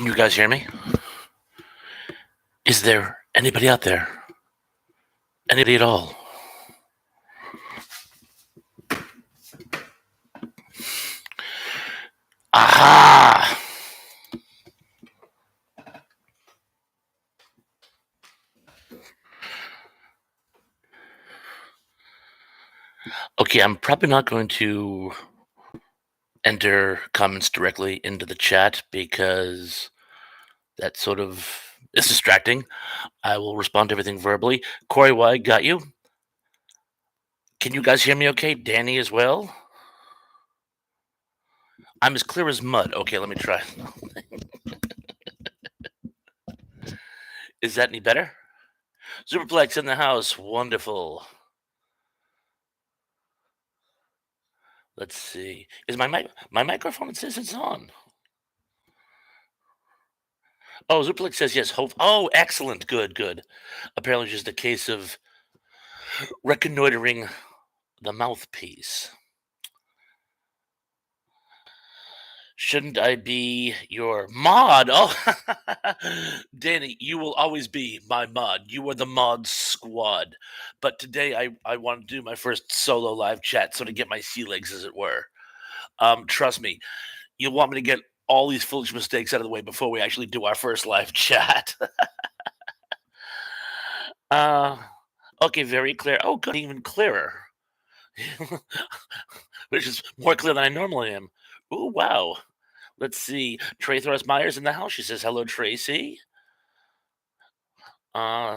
you guys hear me? Is there anybody out there? Anybody at all? Aha! Okay, I'm probably not going to enter comments directly into the chat because that sort of is distracting. I will respond to everything verbally. Corey White, got you? Can you guys hear me okay? Danny as well? I'm as clear as mud. Okay, let me try. Is that any better? Superplex in the house. Wonderful. Let's see. Is my microphone, it says it's on. Oh, Superplex says yes. Hope. Oh, excellent. Good, good. Apparently, just a case of reconnoitering the mouthpiece. Shouldn't I be your mod? Oh, Danny, you will always be my mod. You are the mod squad. But today I want to do my first solo live chat, so to get my sea legs, as it were. Trust me, you'll want me to get all these foolish mistakes out of the way before we actually do our first live chat. uh, okay, very clear. Oh, good, even clearer. Which is more clear than I normally am. Oh, wow. Let's see. Trey Thorus Myers in the house. She says, hello, Tracy.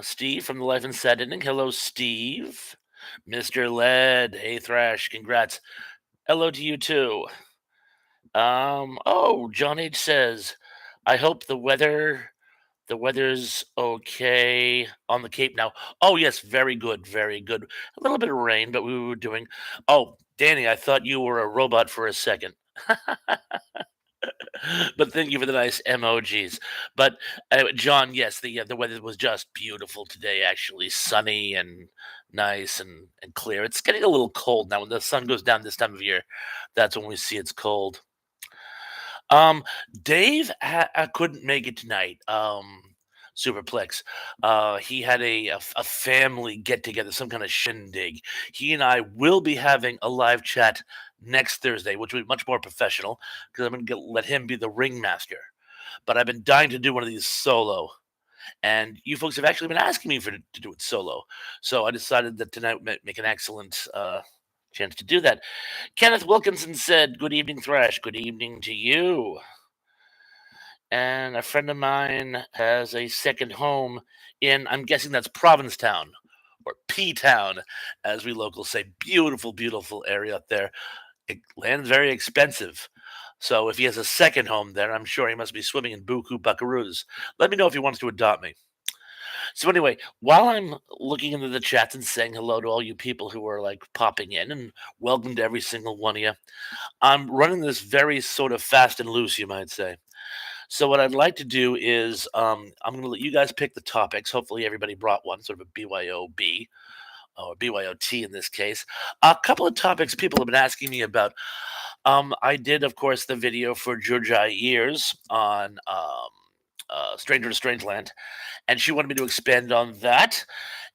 Steve from the Life and Set Ending. Hello, Steve. Mr. Led. Hey, Thrash. Congrats. Hello to you, too. Oh, John H. says, I hope the weather's okay on the Cape now. Oh, yes, very good, very good. A little bit of rain, but we were doing. Oh, Danny, I thought you were a robot for a second. But thank you for the nice emojis. But John, yes, the weather was just beautiful today. Actually, sunny and nice and clear. It's getting a little cold now. When the sun goes down this time of year, that's when we see it's cold. Um, Dave couldn't make it tonight. Superplex. He had a family get together, some kind of shindig. He and I will be having a live chat next Thursday, which will be much more professional because I'm going to let him be the ringmaster. But I've been dying to do one of these solo, and you folks have actually been asking me to do it solo. So I decided that tonight would make an excellent chance to do that. Kenneth Wilkinson said, "Good evening, Thrash. Good evening to you." And a friend of mine has a second home in, I'm guessing that's Provincetown or P Town, as we locals say. Beautiful, beautiful area up there. Land's very expensive. So if he has a second home there, I'm sure he must be swimming in buku buckaroos. Let me know if he wants to adopt me. So anyway, while I'm looking into the chats and saying hello to all you people who are like popping in, and welcome to every single one of you, I'm running this very sort of fast and loose, you might say. So what I'd like to do is I'm going to let you guys pick the topics. Hopefully everybody brought one, sort of a BYOB or BYOT in this case. A couple of topics people have been asking me about. I did, of course, the video for Georgia Ears on Stranger to Strangeland, and she wanted me to expand on that.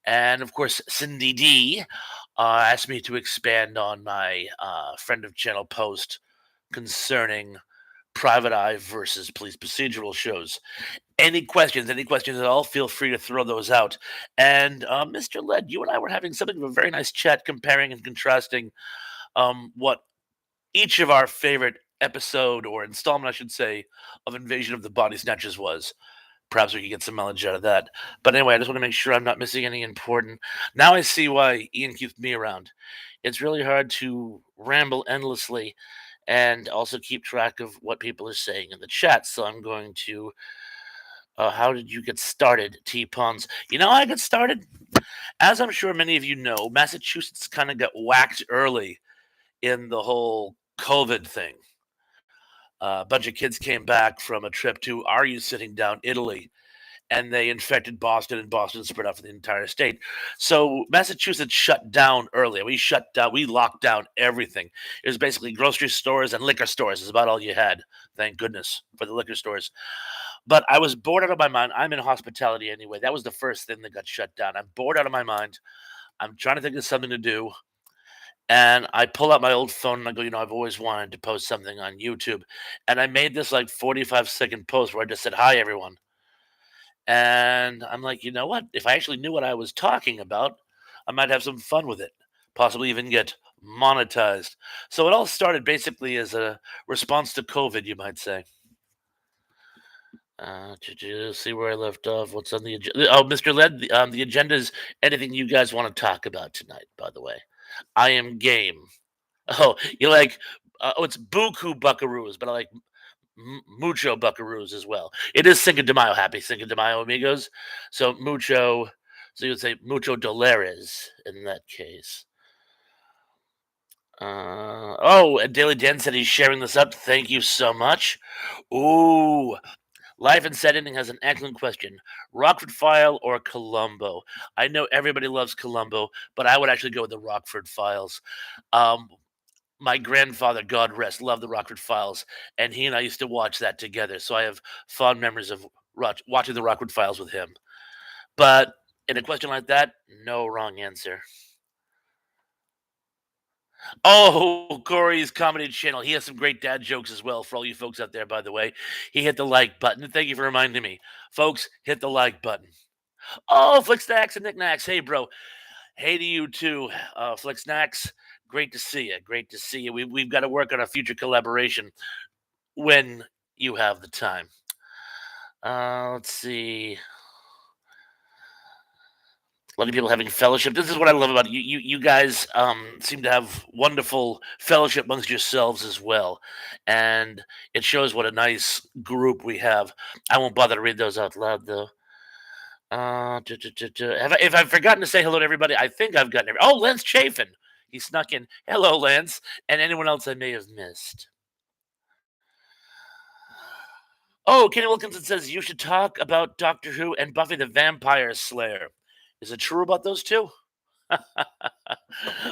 And of course, Cindy D asked me to expand on my friend of channel post concerning private eye versus police procedural shows. Any questions at all, feel free to throw those out. And Mr. Led, you and I were having something of a very nice chat comparing and contrasting what each of our favorite episode or installment, I should say, of Invasion of the Body Snatchers was. Perhaps we could get some mileage out of that. But anyway, I just want to make sure I'm not missing any important. Now I see why Ian keeps me around. It's really hard to ramble endlessly and also keep track of what people are saying in the chat. So I'm going to. How did you get started, T Pons? You know how I got started? As I'm sure many of you know, Massachusetts kind of got whacked early in the whole COVID thing. A bunch of kids came back from a trip to Are You Sitting Down, Italy, and they infected Boston, and Boston spread out for the entire state. So Massachusetts shut down early. We locked down everything. It was basically grocery stores and liquor stores is about all you had. Thank goodness for the liquor stores. But I was bored out of my mind. I'm in hospitality anyway. That was the first thing that got shut down. I'm bored out of my mind. I'm trying to think of something to do. And I pull out my old phone and I go, I've always wanted to post something on YouTube. And I made this like 45-second post where I just said, hi, everyone. And I'm like, you know what? If I actually knew what I was talking about, I might have some fun with it, possibly even get monetized. So it all started basically as a response to COVID, you might say. Did you see where I left off? What's on the agenda? Oh, Mr. Led, the agenda is anything you guys want to talk about tonight, by the way. I am game. Oh, you like, it's Buku Buckaroos, but I like Mucho Buckaroos as well. It is Cinco de Mayo. Happy Cinco de Mayo, amigos. So Mucho, so you would say Mucho Dolares in that case. Oh, and Daily Dan said he's sharing this up. Thank you so much. Ooh, Life and Set Ending has an excellent question. Rockford File or Columbo? I know everybody loves Columbo, but I would actually go with the Rockford Files. Um, my grandfather, God rest, loved the Rockford Files, and he and I used to watch that together. So I have fond memories of watching the Rockford Files with him. But in a question like that, no wrong answer. Oh, Corey's comedy channel. He has some great dad jokes as well for all you folks out there, by the way. He hit the like button. Thank you for reminding me. Folks, hit the like button. Oh, Flicksnacks and Knickknacks. Hey, bro. Hey to you too, Flicksnacks. Great to see you. Great to see you. We've got to work on a future collaboration when you have the time. Let's see. A lot of people having fellowship. This is what I love about it. You guys seem to have wonderful fellowship amongst yourselves as well, and it shows what a nice group we have. I won't bother to read those out loud though. If I've forgotten to say hello to everybody, I think I've gotten oh, Lance Chafin. He snuck in. Hello, Lance, and anyone else I may have missed. Oh, Kenny Wilkinson says you should talk about Doctor Who and Buffy the Vampire Slayer. Is it true about those two?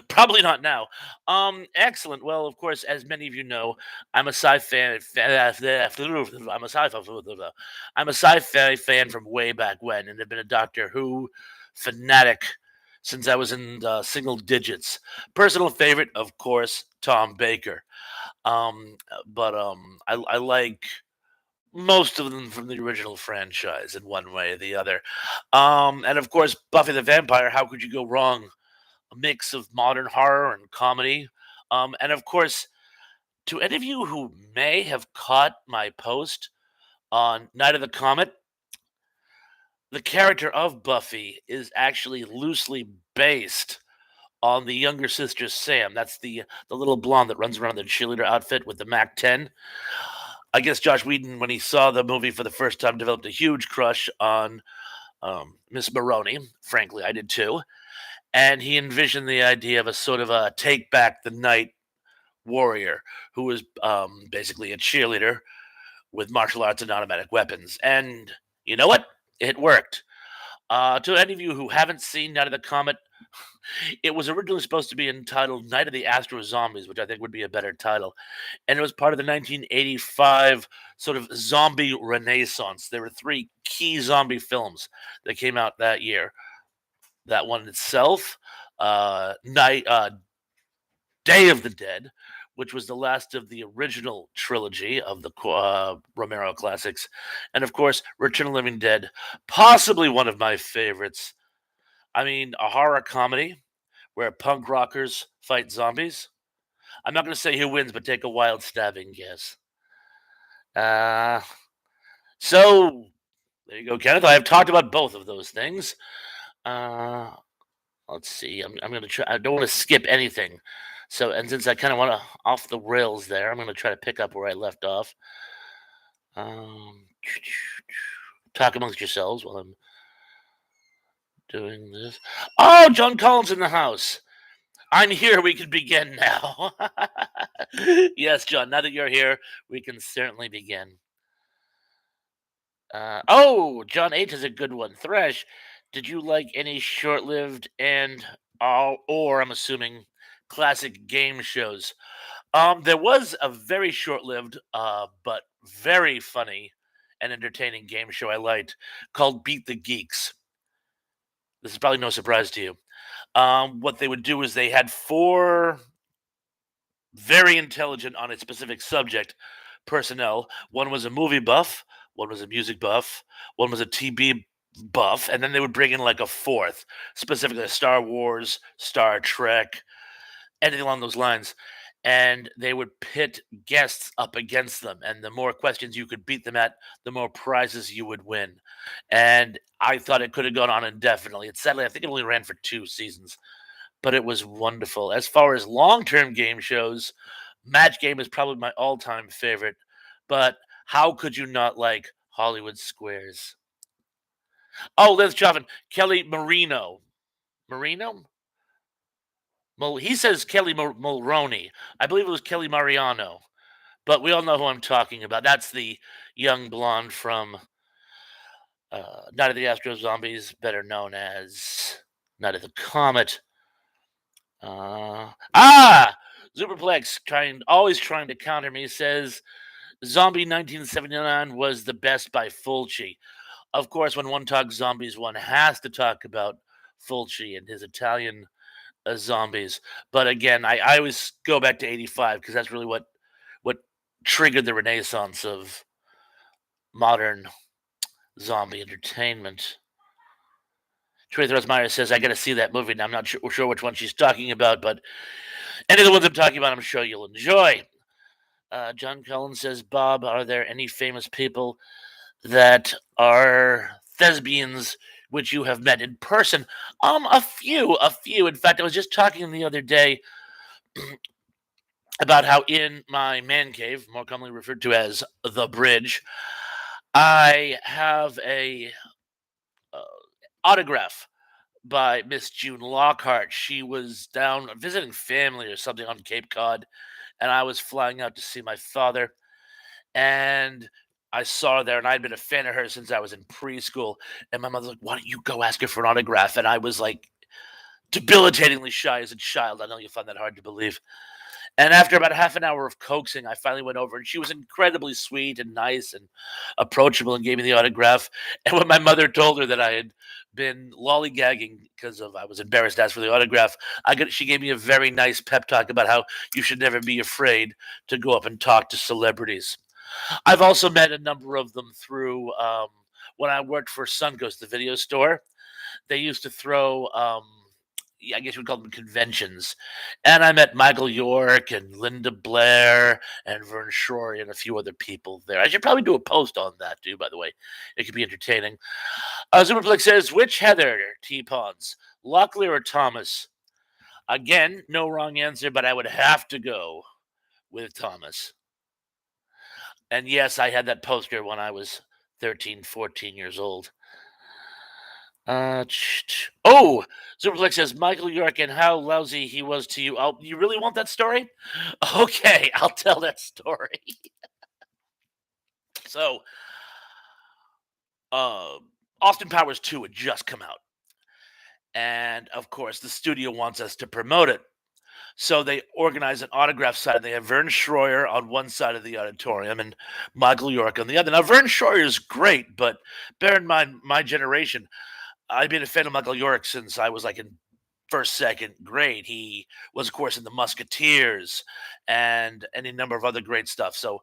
Probably not now. Excellent. Well, of course, as many of you know, I'm a sci-fi fan. I'm a sci-fi. I'm a sci-fi fan from way back when, and have been a Doctor Who fanatic since I was in single digits. Personal favorite, of course, Tom Baker. But I like most of them from the original franchise in one way or the other. And of course, Buffy the Vampire. How could you go wrong? A mix of modern horror and comedy. And of course, to any of you who may have caught my post on Night of the Comet, the character of Buffy is actually loosely based on the younger sister Sam. That's the little blonde that runs around in the cheerleader outfit with the Mac 10. I guess Josh Whedon, when he saw the movie for the first time, developed a huge crush on Miss Maroney. Frankly, I did too. And he envisioned the idea of a sort of a take back the night warrior who was basically a cheerleader with martial arts and automatic weapons. And you know what? It worked. To any of you who haven't seen Night of the Comet, it was originally supposed to be entitled Night of the Astro Zombies, which I think would be a better title. And it was part of the 1985 sort of zombie renaissance. There were three key zombie films that came out that year. That one itself, Day of the Dead, which was the last of the original trilogy of the Romero classics, and of course, Return of the Living Dead, possibly one of my favorites. I mean, a horror comedy where punk rockers fight zombies. I'm not going to say who wins, but take a wild stabbing guess. Uh, so there you go, Kenneth. I have talked about both of those things. Uh, let's see. I'm going to try. I don't want to skip anything. So, and since I kind of want to off the rails there, I'm going to try to pick up where I left off. Um, talk amongst yourselves while I'm doing this. Oh, John Collins in the house. I'm here. We can begin now. Yes, John. Now that you're here, we can certainly begin. Oh, John H is a good one. Thresh, did you like any short-lived and or I'm assuming classic game shows? There was a very short-lived, but very funny and entertaining game show I liked called Beat the Geeks. This is probably no surprise to you. What they would do is they had four very intelligent on a specific subject personnel. One was a movie buff, one was a music buff, one was a TB buff, and then they would bring in like a fourth, specifically Star Wars, Star Trek, anything along those lines. And they would pit guests up against them. And the more questions you could beat them at, the more prizes you would win. And I thought it could have gone on indefinitely. It sadly, I think it only ran for 2 seasons, but it was wonderful. As far as long-term game shows, Match Game is probably my all-time favorite. But how could you not like Hollywood Squares? Oh, Liz Chuffin, Kelly Marino. Marino? He says Kelly Mulroney. I believe it was Kelly Mariano, but we all know who I'm talking about. That's the young blonde from Night of the Astro Zombies, better known as Night of the Comet. Superplex always trying to counter me, says Zombie 1979 was the best by Fulci. Of course, when one talks zombies, one has to talk about Fulci and his Italian zombies. But again, I always go back to '85 because that's really what triggered the renaissance of modern zombie entertainment. Tracy Rosmeyer says, I got to see that movie. Now, I'm not sure which one she's talking about, but any of the ones I'm talking about, I'm sure you'll enjoy. John Cullen says, Bob, are there any famous people that are thespians which you have met in person? A few. In fact, I was just talking the other day about how in my man cave, more commonly referred to as the bridge, I have a uh, autograph by Miss June Lockhart. She was down visiting family or something on Cape Cod, and I was flying out to see my father. And I saw her there, and I'd been a fan of hers since I was in preschool. And my mother's like, "Why don't you go ask her for an autograph?" And I was like, debilitatingly shy as a child. I know you'll find that hard to believe. And after about half an hour of coaxing, I finally went over, and she was incredibly sweet and nice and approachable and gave me the autograph. And when my mother told her that I had been lollygagging because of I was embarrassed to ask for the autograph, she gave me a very nice pep talk about how you should never be afraid to go up and talk to celebrities. I've also met a number of them through when I worked for Suncoast, the video store. They used to throw I guess we'd call them conventions. And I met Michael York and Linda Blair and Vern Troyer and a few other people there. I should probably do a post on that too, by the way. It could be entertaining. Superflix says, which Heather T-Pons, Locklear or Thomas? Again, no wrong answer, but I would have to go with Thomas. And yes, I had that poster when I was 13, 14 years old. Oh, Superflex says Michael York and how lousy he was to you. You really want that story? Okay, I'll tell that story. So, Austin Powers 2 had just come out. And of course, the studio wants us to promote it. So they organize an autograph signing. They have Vern Troyer on one side of the auditorium and Michael York on the other. Now, Vern Troyer is great, but bear in mind, my generation, I've been a fan of Michael York since I was like in first, second grade. He was, of course, in the Musketeers and any number of other great stuff. So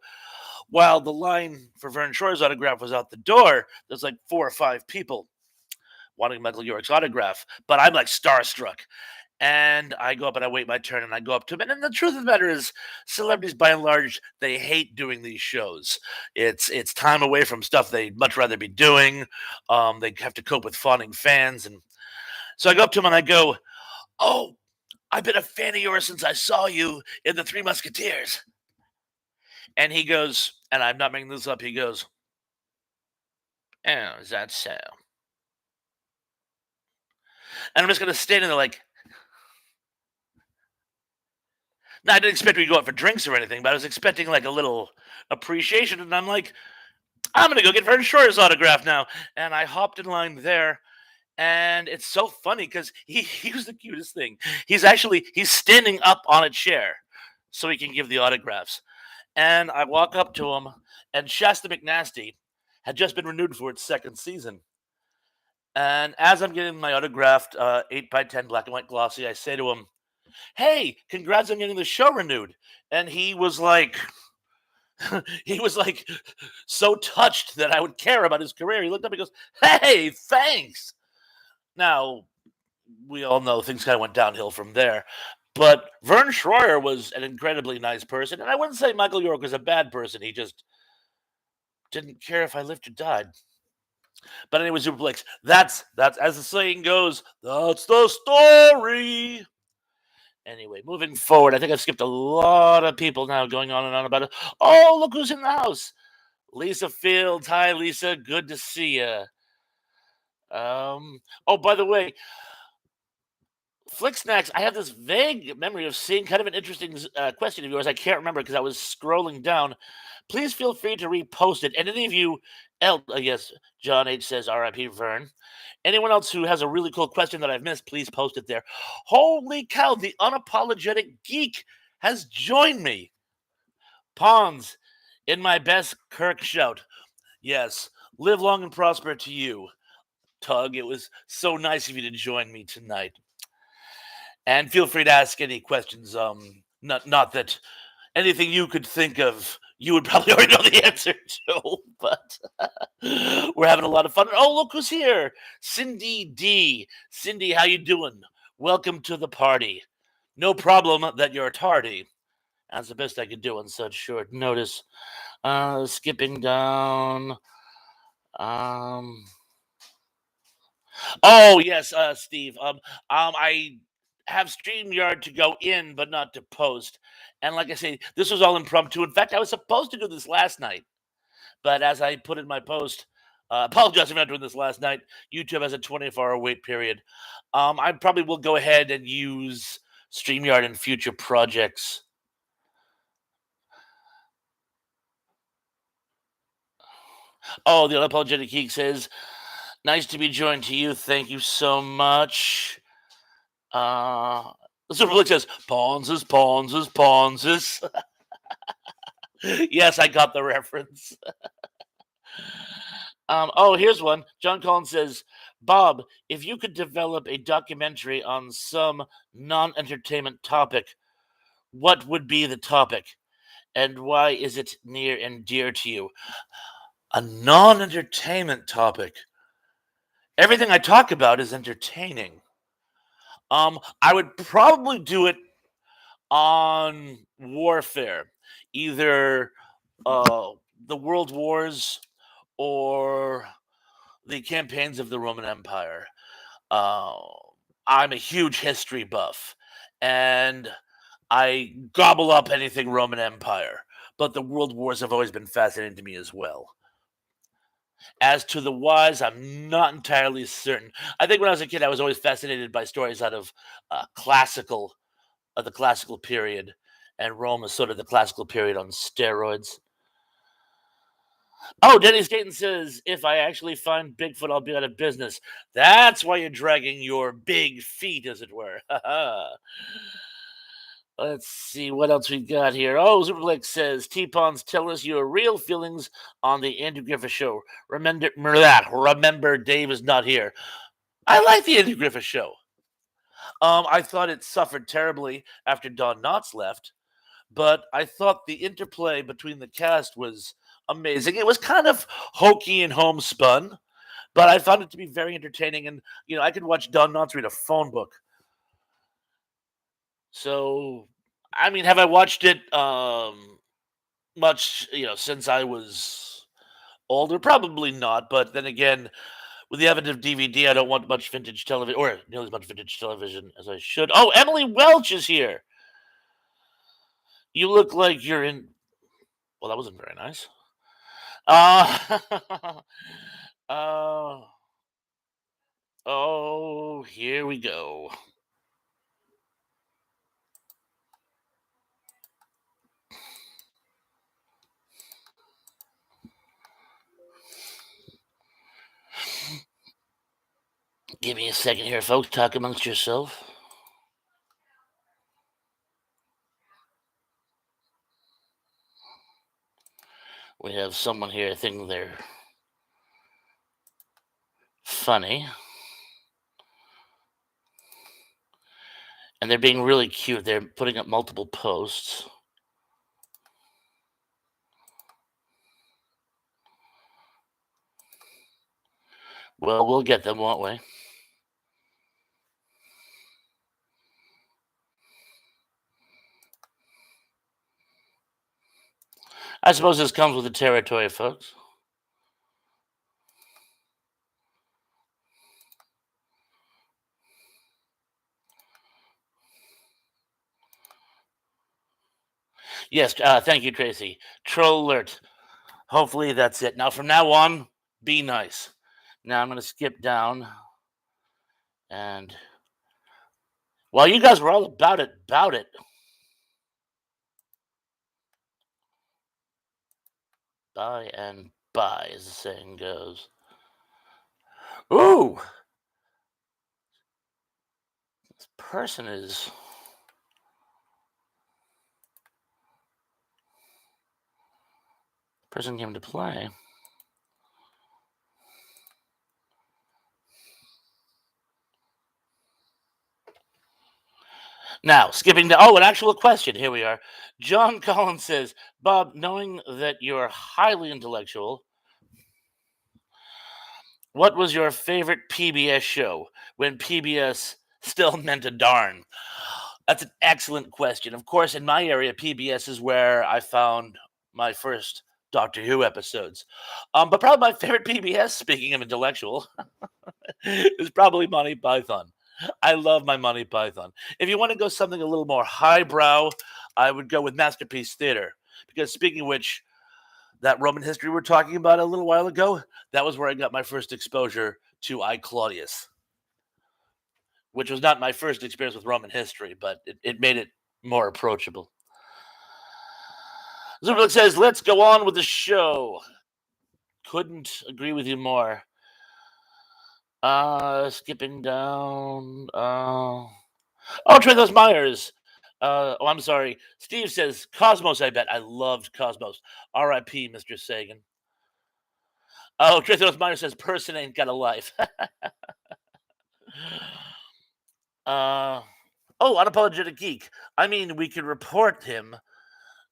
while the line for Vern Troyer's autograph was out the door, there's like 4 or 5 people wanting Michael York's autograph, but I'm like starstruck. And I go up and I wait my turn and I go up to him. And then the truth of the matter is, celebrities by and large, they hate doing these shows. It's time away from stuff they'd much rather be doing. They have to cope with fawning fans. And so I go up to him and I go, "Oh, I've been a fan of yours since I saw you in The Three Musketeers." And he goes, and I'm not making this up, he goes, "Oh, is that so?" And I'm just going to stand there like, now, I didn't expect we to go out for drinks or anything, but I was expecting like a little appreciation. And I'm like, I'm going to go get Vern Troyer's autograph now. And I hopped in line there. And it's so funny because he was the cutest thing. He's standing up on a chair so he can give the autographs. And I walk up to him, and Shasta McNasty had just been renewed for its second season. And as I'm getting my autographed 8 by 10 black and white glossy, I say to him, "Hey, congrats on getting the show renewed." And he was like, he was like so touched that I would care about his career. He looked up and goes, "Hey, thanks." Now, we all know things kind of went downhill from there. But Vern Schroyer was an incredibly nice person. And I wouldn't say Michael York was a bad person. He just didn't care if I lived or died. But anyway, Superplex, that's as the saying goes, that's the story. Anyway, moving forward, I think I've skipped a lot of people now going on and on about it. Oh, look who's in the house. Lisa Fields. Hi, Lisa. Good to see you. Oh, by the way, Flick Snacks, I have this vague memory of seeing kind of an interesting question of yours. I can't remember because I was scrolling down. Please feel free to repost it. And any of you else, yes, John H says RIP Vern. Anyone else who has a really cool question that I've missed, please post it there. Holy cow, the unapologetic geek has joined me. Pawns, in my best Kirk shout. Yes, live long and prosper to you, Tug. It was so nice of you to join me tonight. And feel free to ask any questions. Not that anything you could think of, you would probably already know the answer to, but we're having a lot of fun. Oh, look who's here, Cindy D. Cindy, how you doing? Welcome to the party. No problem that you're tardy. That's the best I could do on such short notice. Skipping down. Um. Oh yes, Steve. I have StreamYard to go in, but not to post. And like I say, this was all impromptu. In fact, I was supposed to do this last night, but as I put in my post, apologize for not doing this last night. YouTube has a 24-hour wait period. I probably will go ahead and use StreamYard in future projects. Oh, the unapologetic geek says, "Nice to be joined to you. Thank you so much." Uh, the Super says, "Ponzes, Ponzes, Ponzes." Yes, I got the reference. Oh, here's one. John Collins says, "Bob, if you could develop a documentary on some non-entertainment topic, what would be the topic, and why is it near and dear to you?" A non-entertainment topic. Everything I talk about is entertaining. I would probably do it on warfare, either the world wars or the campaigns of the Roman Empire. Uh, I'm a huge history buff, and I gobble up anything Roman Empire. But the world wars have always been fascinating to me as well. As to the whys, I'm not entirely certain. I think when I was a kid, I was always fascinated by stories out of the classical period, and Rome is sort of the classical period on steroids. Oh, Denny Staten says, "If I actually find Bigfoot, I'll be out of business." That's why you're dragging your big feet, as it were. Let's see what else we got here. Oh, Superflex says, "T-Pons, tell us your real feelings on the Andrew Griffith Show. Remember, Dave is not here." I like the Andrew Griffith Show. I thought it suffered terribly after Don Knotts left, but I thought the interplay between the cast was amazing. It was kind of hokey and homespun, but I found it to be very entertaining. And I could watch Don Knotts read a phone book. So, I mean, have I watched it much? Since I was older, probably not. But then again, with the advent of DVD, I don't want much vintage television, or nearly as much vintage television as I should. Oh, Emily Welch is here. You look like you're in. Well, that wasn't very nice. Uh, uh, oh, here we go. Give me a second here, folks. Talk amongst yourself. We have someone here. I think they're funny, and they're being really cute. They're putting up multiple posts. Well, we'll get them, won't we? I suppose this comes with the territory, folks. Yes, thank you, Tracy. Troll alert. Hopefully that's it. Now, from now on, be nice. Now I'm going to skip down, and while you guys were all about it, bye and bye, as the saying goes. Ooh, this person came to play. Now, skipping to an actual question. Here we are. John Collins says, Bob, knowing that you're highly intellectual, what was your favorite PBS show when PBS still meant a darn? That's an excellent question. Of course, in my area, PBS is where I found my first Doctor Who episodes. But probably my favorite PBS, speaking of intellectual, is probably Monty Python. I love my Monty Python. If you want to go something a little more highbrow, I would go with Masterpiece Theater. Because speaking of which, that Roman history we're talking about a little while ago, that was where I got my first exposure to I Claudius, which was not my first experience with Roman history, but it made it more approachable. Zublik says, let's go on with the show. Couldn't agree with you more. Skipping down. Trethos Myers. I'm sorry. Steve says Cosmos. I bet I loved Cosmos. R.I.P. Mr. Sagan. Oh, Trethos Myers says person ain't got a life. Unapologetic geek. I mean, we could report him.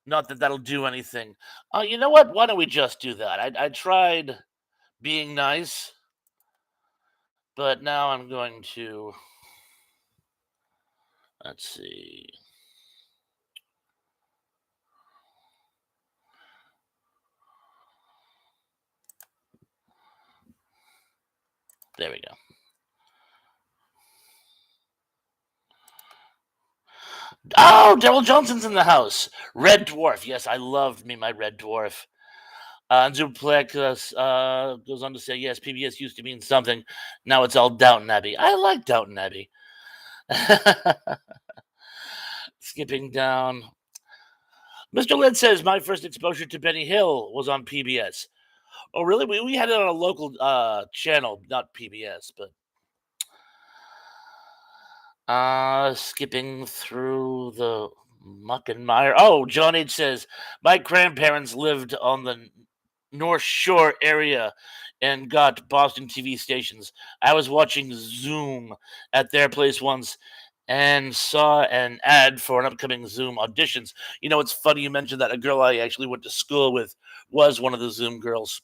Not that that'll do anything. You know what? Why don't we just do that? I tried being nice, but now I'm going to. Let's see. There we go. Oh, Daryl Johnson's in the house. Red Dwarf. Yes, I loved me my Red Dwarf. And Zuplex goes on to say, yes, PBS used to mean something. Now it's all Downton Abbey. I like Downton Abbey. Skipping down. Mr. Lynn says, my first exposure to Benny Hill was on PBS. Oh, really? We had it on a local channel, not PBS, but skipping through the muck and mire. Oh, John H says, my grandparents lived on the North Shore area and got Boston TV stations. I was watching Zoom at their place once and saw an ad for an upcoming Zoom auditions. You know, it's funny you mentioned that. A girl I actually went to school with was one of the Zoom girls.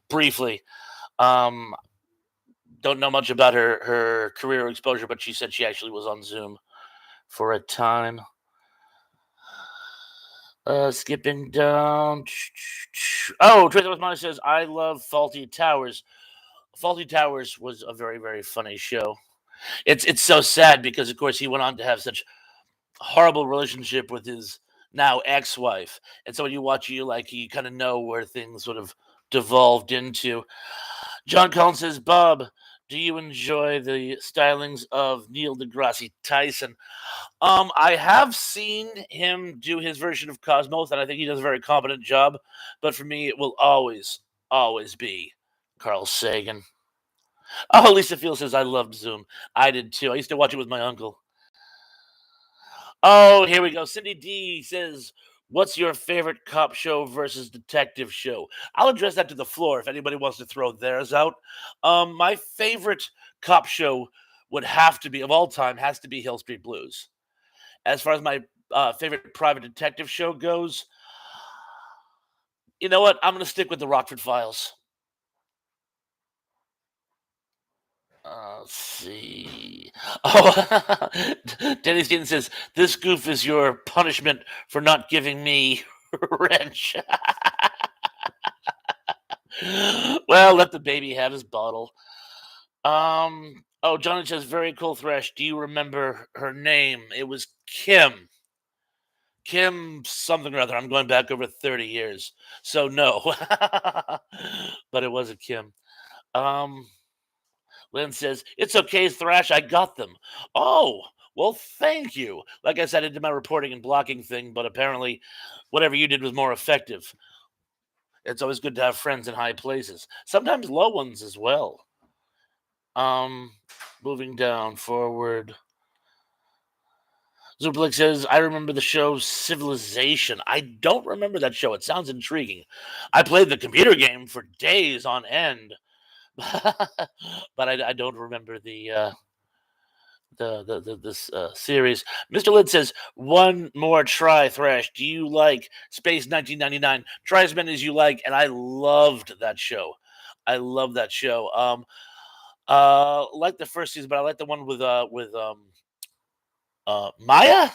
Briefly. Don't know much about her career exposure, but she said she actually was on Zoom for a time. Skipping down. Oh, Tracy Mine says, I love Faulty Towers. Faulty Towers was a very, very funny show. It's so sad because, of course, he went on to have such horrible relationship with his now ex-wife, and so when you watch, you kind of know where things sort of devolved into. John Collins says, Bob, do you enjoy the stylings of Neil deGrasse Tyson? I have seen him do his version of Cosmos, and I think he does a very competent job. But for me, it will always, always be Carl Sagan. Oh, Lisa Field says, I loved Zoom. I did too. I used to watch it with my uncle. Oh, here we go. Cindy D says, What's your favorite cop show versus detective show? I'll address that to the floor if anybody wants to throw theirs out. My favorite cop show would have to be, of all time, has to be Hill Street Blues. As far as my favorite private detective show goes, you know what? I'm going to stick with the Rockford Files. Let's see. Oh, Denny Steen says, "This goof is your punishment for not giving me wrench." Well, let the baby have his bottle. Oh, Johnny says, "Very cool thrash. Do you remember her name? It was Kim. Kim something or other. I'm going back over 30 years. So no." But it was a Kim. Um, Lynn says, "It's okay, Thrash. I got them." Oh, well, thank you. Like I said, I did my reporting and blocking thing, but apparently whatever you did was more effective. It's always good to have friends in high places, sometimes low ones as well. Um, Moving down, forward. Zuplik says, "I remember the show Civilization. I don't remember that show. It sounds intriguing. I played the computer game for days on end, but I don't remember this series." Mr. Lid says, "One more try, Thrash. Do you like Space 1999? Try as many as you like." And I loved that show. I love that show. Like the first season, but I like the one with Maya,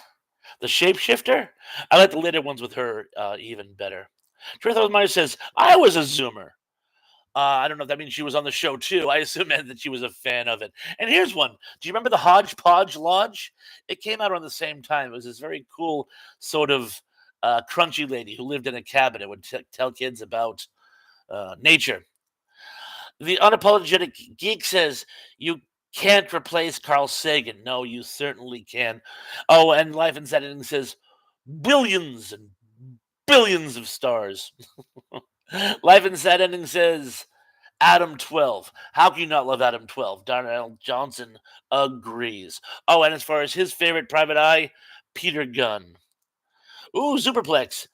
the shapeshifter. I like the later ones with her even better. Truth of Maya says, "I was a Zoomer." I don't know if that means she was on the show too. I assume that she was a fan of it. And here's one. Do you remember the Hodgepodge Lodge? It came out around the same time. It was this very cool sort of crunchy lady who lived in a cabin and would tell kids about nature. The Unapologetic Geek says, "You can't replace Carl Sagan." No, you certainly can. Oh, and Life and Editing says, "Billions and billions of stars." Life and Editing says, Adam 12. How can you not love Adam 12? Darnell Johnson agrees. Oh, and as far as his favorite private eye, Peter Gunn. Ooh, Superplex.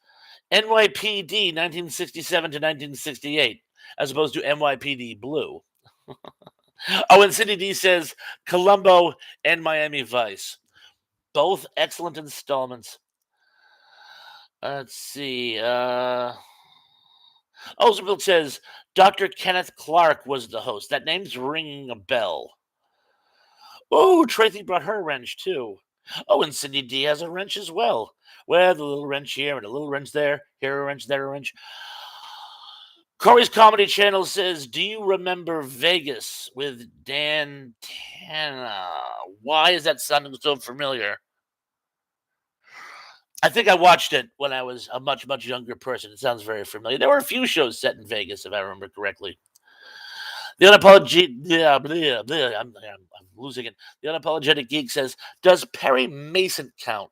NYPD 1967 to 1968, as opposed to NYPD Blue. Oh, and Cindy D says Columbo and Miami Vice. Both excellent installments. Let's see. Oh, Superplex says Dr. Kenneth Clark was the host. That name's ringing a bell. Oh, Tracy brought her wrench too. Oh, and Cindy D has a wrench as well. Well, the little wrench here and a little wrench there. Here a wrench, there a wrench. Corey's Comedy Channel says, "Do you remember Vegas with Dan Tana? Why is that sounding so familiar?" I think I watched it when I was a much, much younger person. It sounds very familiar. There were a few shows set in Vegas, if I remember correctly. The unapologetic, yeah, bleh, bleh, I'm losing it. The unapologetic geek says, "Does Perry Mason count?"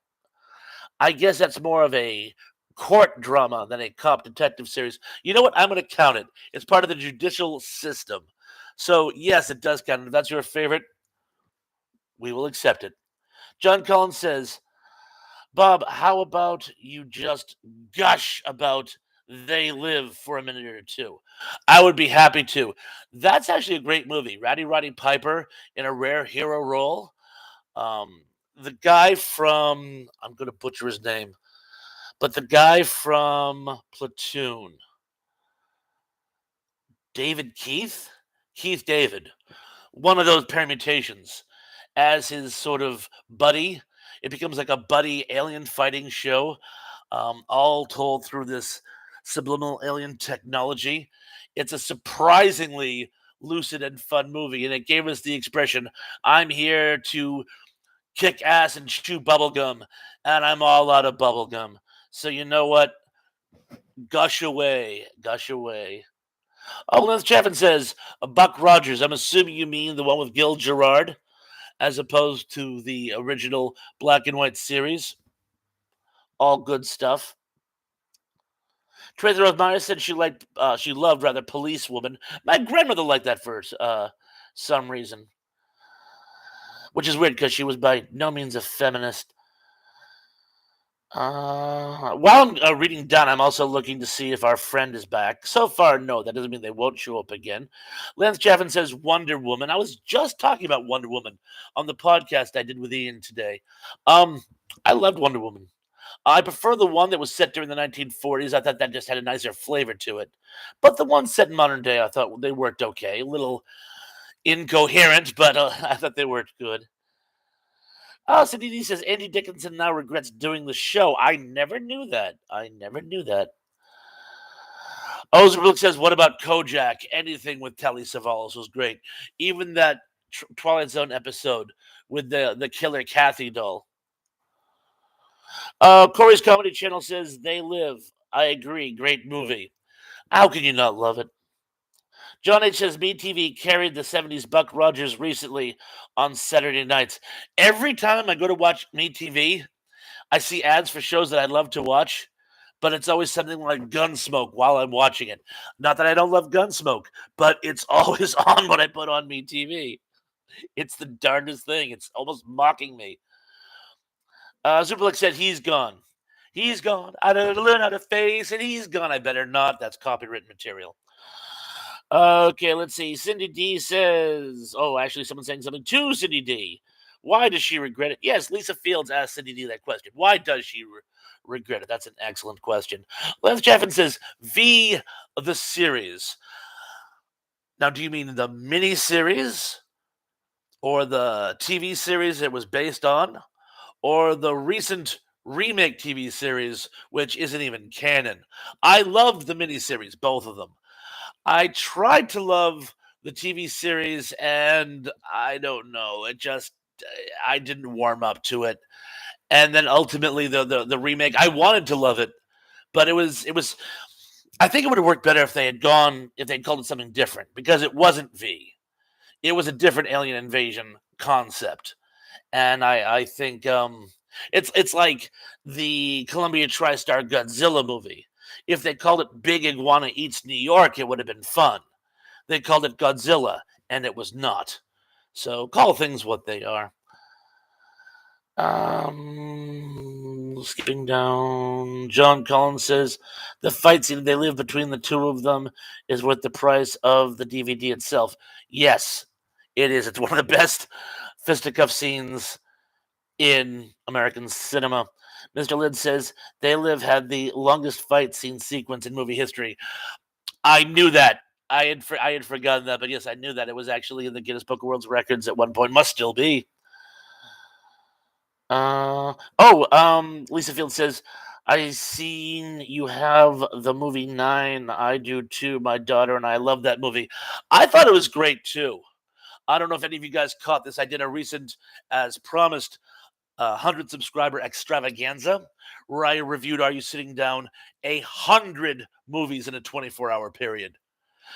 I guess that's more of a court drama than a cop detective series. You know what? I'm going to count it. It's part of the judicial system. So, yes, it does count. If that's your favorite, we will accept it. John Collins says, "Bob, how about you just gush about They Live for a minute or two?" I would be happy to. That's actually a great movie. Roddy Piper in a rare hero role. Um, the guy from, I'm going to butcher his name, but the guy from Platoon, David Keith David, one of those permutations, as his sort of buddy. It becomes like a buddy alien fighting show, all told through this subliminal alien technology. It's a surprisingly lucid and fun movie, and it gave us the expression, "I'm here to kick ass and chew bubblegum, and I'm all out of bubblegum." So you know what? Gush away, gush away. Oh, Lance Chaffin says, Buck Rogers. I'm assuming you mean the one with Gil Gerard, as opposed to the original black and white series. All good stuff. Tracy Rose Meyer said she loved rather Police Woman. My grandmother liked that for some reason, which is weird because she was by no means a feminist. While I'm reading down, I'm also looking to see if our friend is back. So far, no. That doesn't mean they won't show up again. Lance Chaffin says Wonder Woman. I was just talking about Wonder Woman on the podcast I did with Ian today. Um, I loved Wonder Woman. I prefer the one that was set during the 1940s. I thought that just had a nicer flavor to it. But the one set in modern day, I thought they worked okay. A little incoherent, but I thought they worked good. Oh, Cindy D says Andy Dickinson now regrets doing the show. I never knew that. I never knew that. Ozark says, "What about Kojak? Anything with Telly Savalas was great. Even that Twilight Zone episode with the killer Kathy doll." Corey's Comedy Channel says They Live. I agree. Great movie. How can you not love it? John H says MeTV carried the 70s Buck Rogers recently on Saturday nights. Every time I go to watch MeTV, I see ads for shows that I love to watch, but it's always something like Gunsmoke while I'm watching it. Not that I don't love Gunsmoke, but it's always on when I put on MeTV. It's the darndest thing. It's almost mocking me. Superlex said he's gone. He's gone. I don't learn how to face, and he's gone. I better not. That's copyright material. Okay, let's see. Cindy D says, oh, actually, someone's saying something to Cindy D. Why does she regret it? Yes, Lisa Fields asked Cindy D that question. Why does she regret it? That's an excellent question. Lance Chaffin says, V, the series. Now, do you mean the mini series or the TV series it was based on or the recent remake TV series, which isn't even canon? I loved the miniseries, both of them. I tried to love the TV series, and I don't know. I didn't warm up to it. And then ultimately, the remake, I wanted to love it, but it was. I think it would have worked better if they'd called it something different because it wasn't V. It was a different alien invasion concept, and I think it's like the Columbia TriStar Godzilla movie. If they called it Big Iguana Eats New York, it would have been fun. They called it Godzilla, and it was not. So call things what they are. Skipping down, John Collins says the fight scene they live between the two of them is worth the price of the DVD itself. Yes, it is. It's one of the best fisticuff scenes in American cinema. Mr. Lid says They Live had the longest fight scene sequence in movie history. I knew that. I had forgotten that, but yes, I knew that it was actually in the Guinness Book of World Records at one point. Must still be. Lisa Field says, I seen you have the movie Nine. I do too. My daughter and I love that movie. I thought it was great too. I don't know if any of you guys caught this. I did a recent, as promised, 100 subscriber extravaganza where I reviewed Are You Sitting Down 100 movies in a 24-hour period.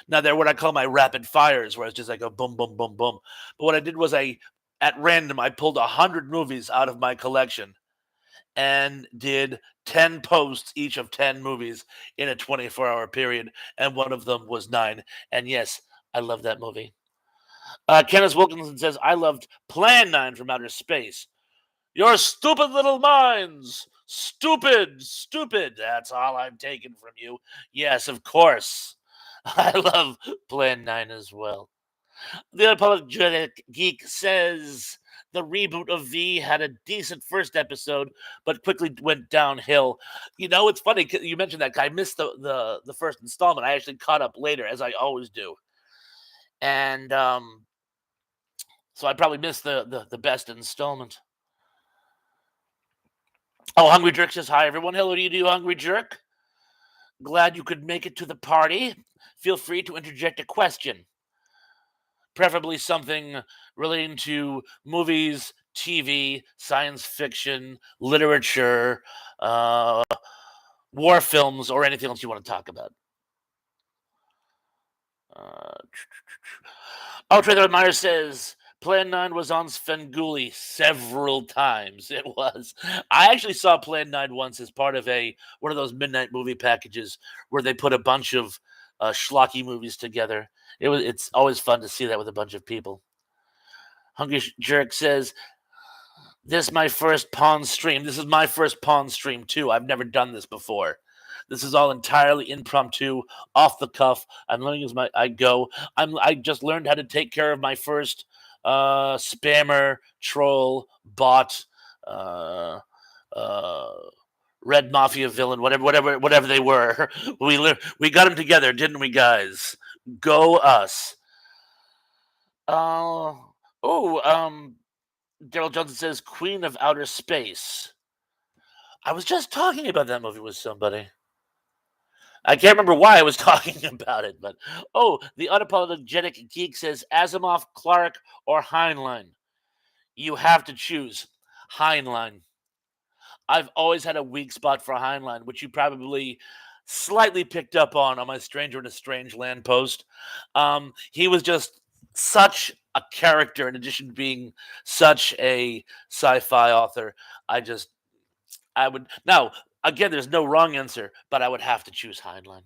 Now they're what I call my rapid fires, where it's just like a boom, boom, boom, boom. But what I did was at random, I pulled 100 movies out of my collection and did 10 posts, each of 10 movies in a 24-hour period. And one of them was Nine. And yes, I love that movie. Kenneth Wilkinson says, I loved Plan 9 from Outer Space. Your stupid little minds. Stupid, stupid. That's all I'm taking from you. Yes, of course. I love Plan 9 as well. The Unapologetic Geek says the reboot of V had a decent first episode, but quickly went downhill. You know, it's funny you mentioned that. I missed the first installment. I actually caught up later, as I always do, and so I probably missed the best installment. Oh, Hungry Jerk says hi, everyone. Hello to you, do Hungry Jerk. Glad you could make it to the party. Feel free to interject a question, preferably something relating to movies, TV, science fiction, literature, war films, or anything else you want to talk about. Trailer Myers says Plan 9 was on Svengoolie several times. It was. I actually saw Plan 9 once as part of one of those midnight movie packages where they put a bunch of schlocky movies together. It's always fun to see that with a bunch of people. Hungry Jerk says This is my first pawn stream. This is my first pawn stream too. I've never done this before. This is all entirely impromptu, off the cuff. I'm learning as I go. I just learned how to take care of my first spammer, troll, bot, uh, uh, red mafia villain, whatever they were. We got them together, didn't we, guys? Go us. Uh, Daryl Johnson says Queen of Outer Space. I was just talking about that movie with somebody. I can't remember why I was talking about it, but the unapologetic geek says Asimov, Clark, or Heinlein. You have to choose Heinlein. I've always had a weak spot for Heinlein, which you probably slightly picked up on my Stranger in a Strange Land post. He was just such a character, in addition to being such a sci-fi author. I just, I would now again. There's no wrong answer, but I would have to choose Heinlein.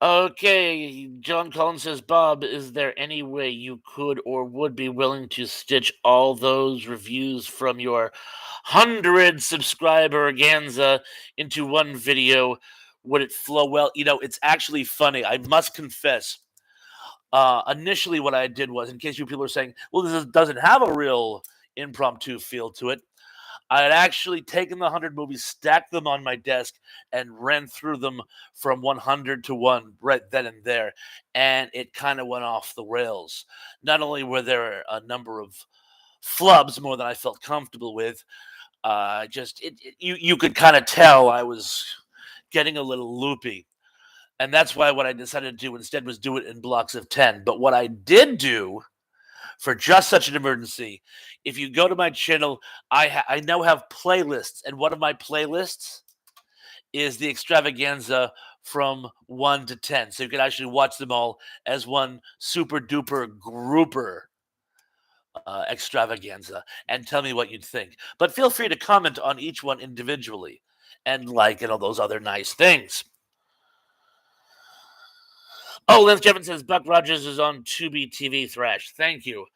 Okay, John Collins says, Bob, is there any way you could or would be willing to stitch all those reviews from your 100 subscriber Ganza into one video? Would it flow well? It's actually funny. I must confess. Initially, what I did was, in case you people are saying, well, doesn't have a real impromptu feel to it, I had actually taken the 100 movies, stacked them on my desk, and ran through them from 100 to 1 right then and there. And it kind of went off the rails. Not only were there a number of flubs more than I felt comfortable with, you could kind of tell I was getting a little loopy. And that's why what I decided to do instead was do it in blocks of 10. But what I did do for just such an emergency. If you go to my channel, I now have playlists, and one of my playlists is the extravaganza from 1 to 10. So you can actually watch them all as one super duper grouper extravaganza and tell me what you'd think. But feel free to comment on each one individually and like and all those other nice things. Oh, Lance Kevin says Buck Rogers is on Tubi TV Thrash. Thank you.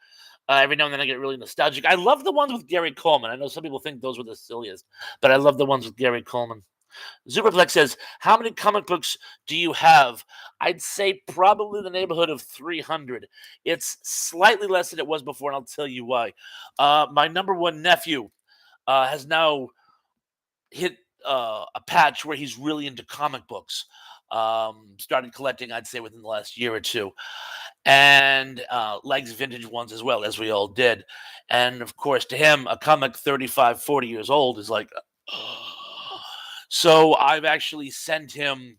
Every now and then I get really nostalgic. I love the ones with Gary Coleman. I know some people think those were the silliest, but I love the ones with Gary Coleman. Superplex says, how many comic books do you have? I'd say probably the neighborhood of 300. It's slightly less than it was before, and I'll tell you why. My number one nephew has now hit a patch where he's really into comic books. Started collecting, I'd say, within the last year or two, and likes vintage ones as well, as we all did. And of course, to him, a comic 35, 40 years old is like, so I've actually sent him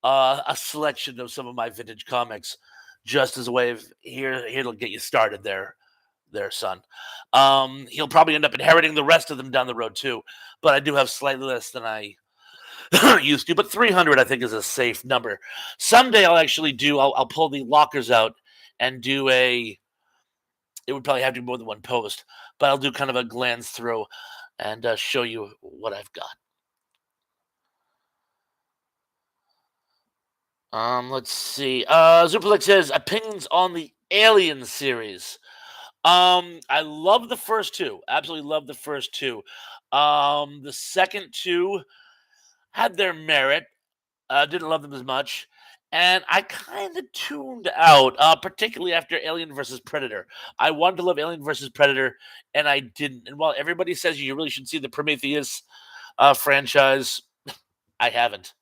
a selection of some of my vintage comics just as a way of here'll get you started there, son. He'll probably end up inheriting the rest of them down the road too, but I do have slightly less than I used to, but 300 I think is a safe number. Someday I'll pull the lockers out and do it would probably have to be more than one post, but I'll do kind of a glance through and show you what I've got. Let's see. Zupalik says opinions on the Alien series. I love the first two. Absolutely love the first two. The second two had their merit. Didn't love them as much. And I kind of tuned out, particularly after Alien versus Predator. I wanted to love Alien versus Predator, and I didn't. And while everybody says you really should see the Prometheus franchise, I haven't.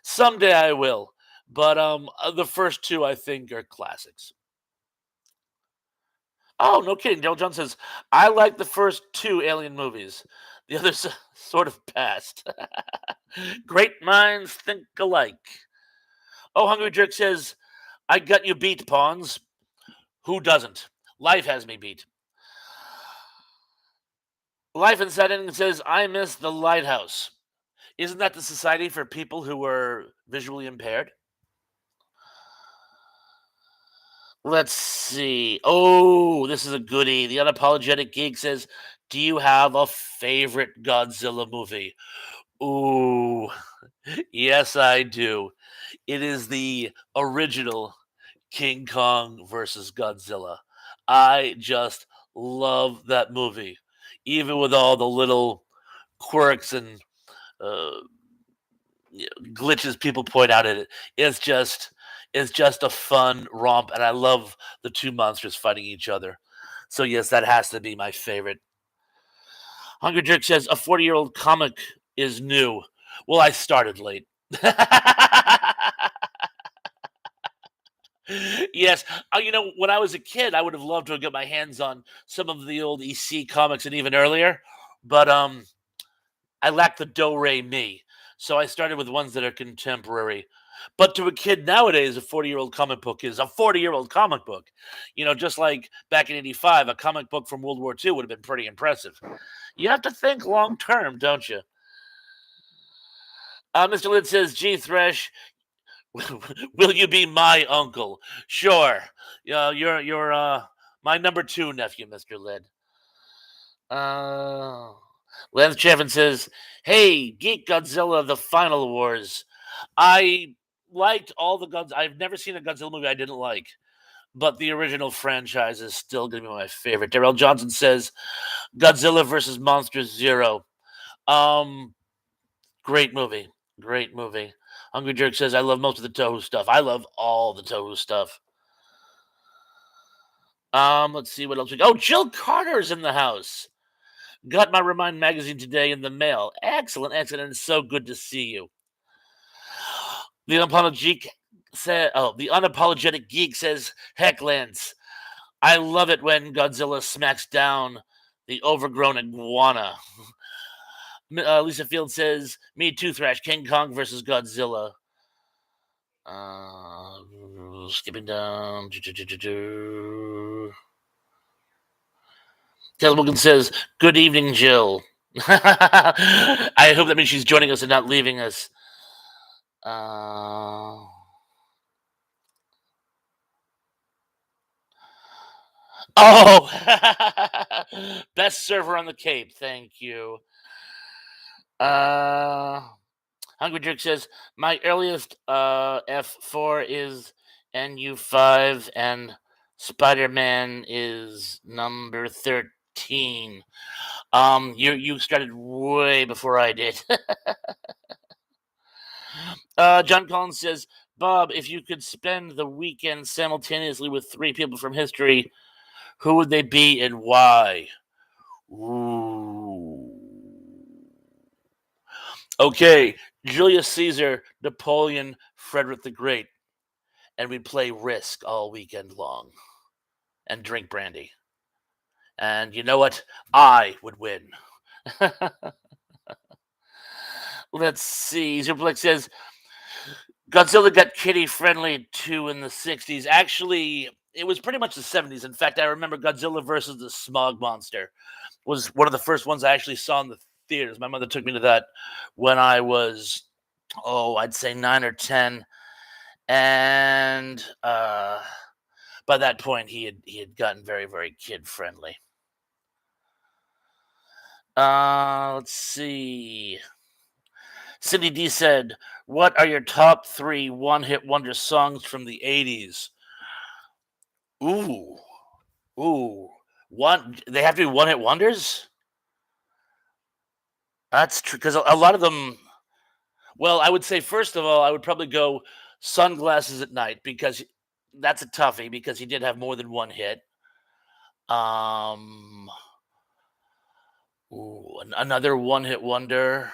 Someday I will. But the first two I think are classics. Oh, no kidding. Dale Jones says, I like the first two Alien movies. The others sort of passed. Great minds think alike. Oh, Hungry Jerk says, I got you beat, Pawns. Who doesn't? Life has me beat. Life Inside Ending says, I miss the lighthouse. Isn't that the society for people who are visually impaired? Let's see. Oh, this is a goodie. The Unapologetic Geek says, do you have a favorite Godzilla movie? Ooh, yes, I do. It is the original King Kong versus Godzilla. I just love that movie, even with all the little quirks and uh, glitches people point out in it. It's just it's just a fun romp, and I love the two monsters fighting each other. So yes, that has to be my favorite. Hunger Jerk says a 40-year-old comic is new. Well, I started late. Yes, when I was a kid, I would have loved to have got my hands on some of the old EC comics and even earlier, but I lack the do re mi, so I started with ones that are contemporary. But to a kid nowadays, a 40-year-old comic book is a 40-year-old comic book. Just like back in '85, a comic book from World War II would have been pretty impressive. You have to think long term, don't you? Mr. Lid says, "Gee, Thresh, will you be my uncle?" Sure. You're my number two nephew, Mr. Lid. Uh, Lance Chevin says, "Hey, Geek Godzilla: The Final Wars. I liked all the Gods. I've never seen a Godzilla movie I didn't like, but the original franchise is still going to be my favorite." Darrell Johnson says, "Godzilla versus Monsters Zero. Um, Great movie, great movie." Hungry Jerk says, "I love most of the Toho stuff. I love all the Toho stuff." Let's see what else we got. Oh, Jill Carter's in the house. Got my Remind magazine today in the mail. Excellent, excellent. It's so good to see you. The unapologetic geek says, "Heck, Lance, I love it when Godzilla smacks down the overgrown iguana." Lisa Field says, "Me too, Thrash. King Kong versus Godzilla." Uh, Skipping down. Kelly Wilkins says, "Good evening, Jill." I hope that means she's joining us and not leaving us. Uh, oh, best server on the Cape. Thank you. Uh, Hungry Jerk says, "My earliest F4 is NU5, and Spider Man is number 13." You started way before I did. John Collins says, "Bob, if you could spend the weekend simultaneously with three people from history, who would they be and why?" Ooh. Okay, Julius Caesar, Napoleon, Frederick the Great, and we'd play Risk all weekend long and drink brandy. And you know what? I would win. Let's see. Zerplex says, "Godzilla got kitty friendly too in the 60s. Actually, it was pretty much the 70s. In fact, I remember Godzilla versus the Smog Monster was one of the first ones I actually saw in the theaters. My mother took me to that when I was, I'd say 9 or 10. And by that point, he had gotten very, very kid friendly. Let's see. Cindy D said, "What are your top three one-hit wonder songs from the '80s?" Ooh, ooh, one. They have to be one-hit wonders. That's true because a lot of them. Well, I would say first of all, I would probably go "Sunglasses at Night" because that's a toughie because he did have more than one hit. Um, Another one-hit wonder.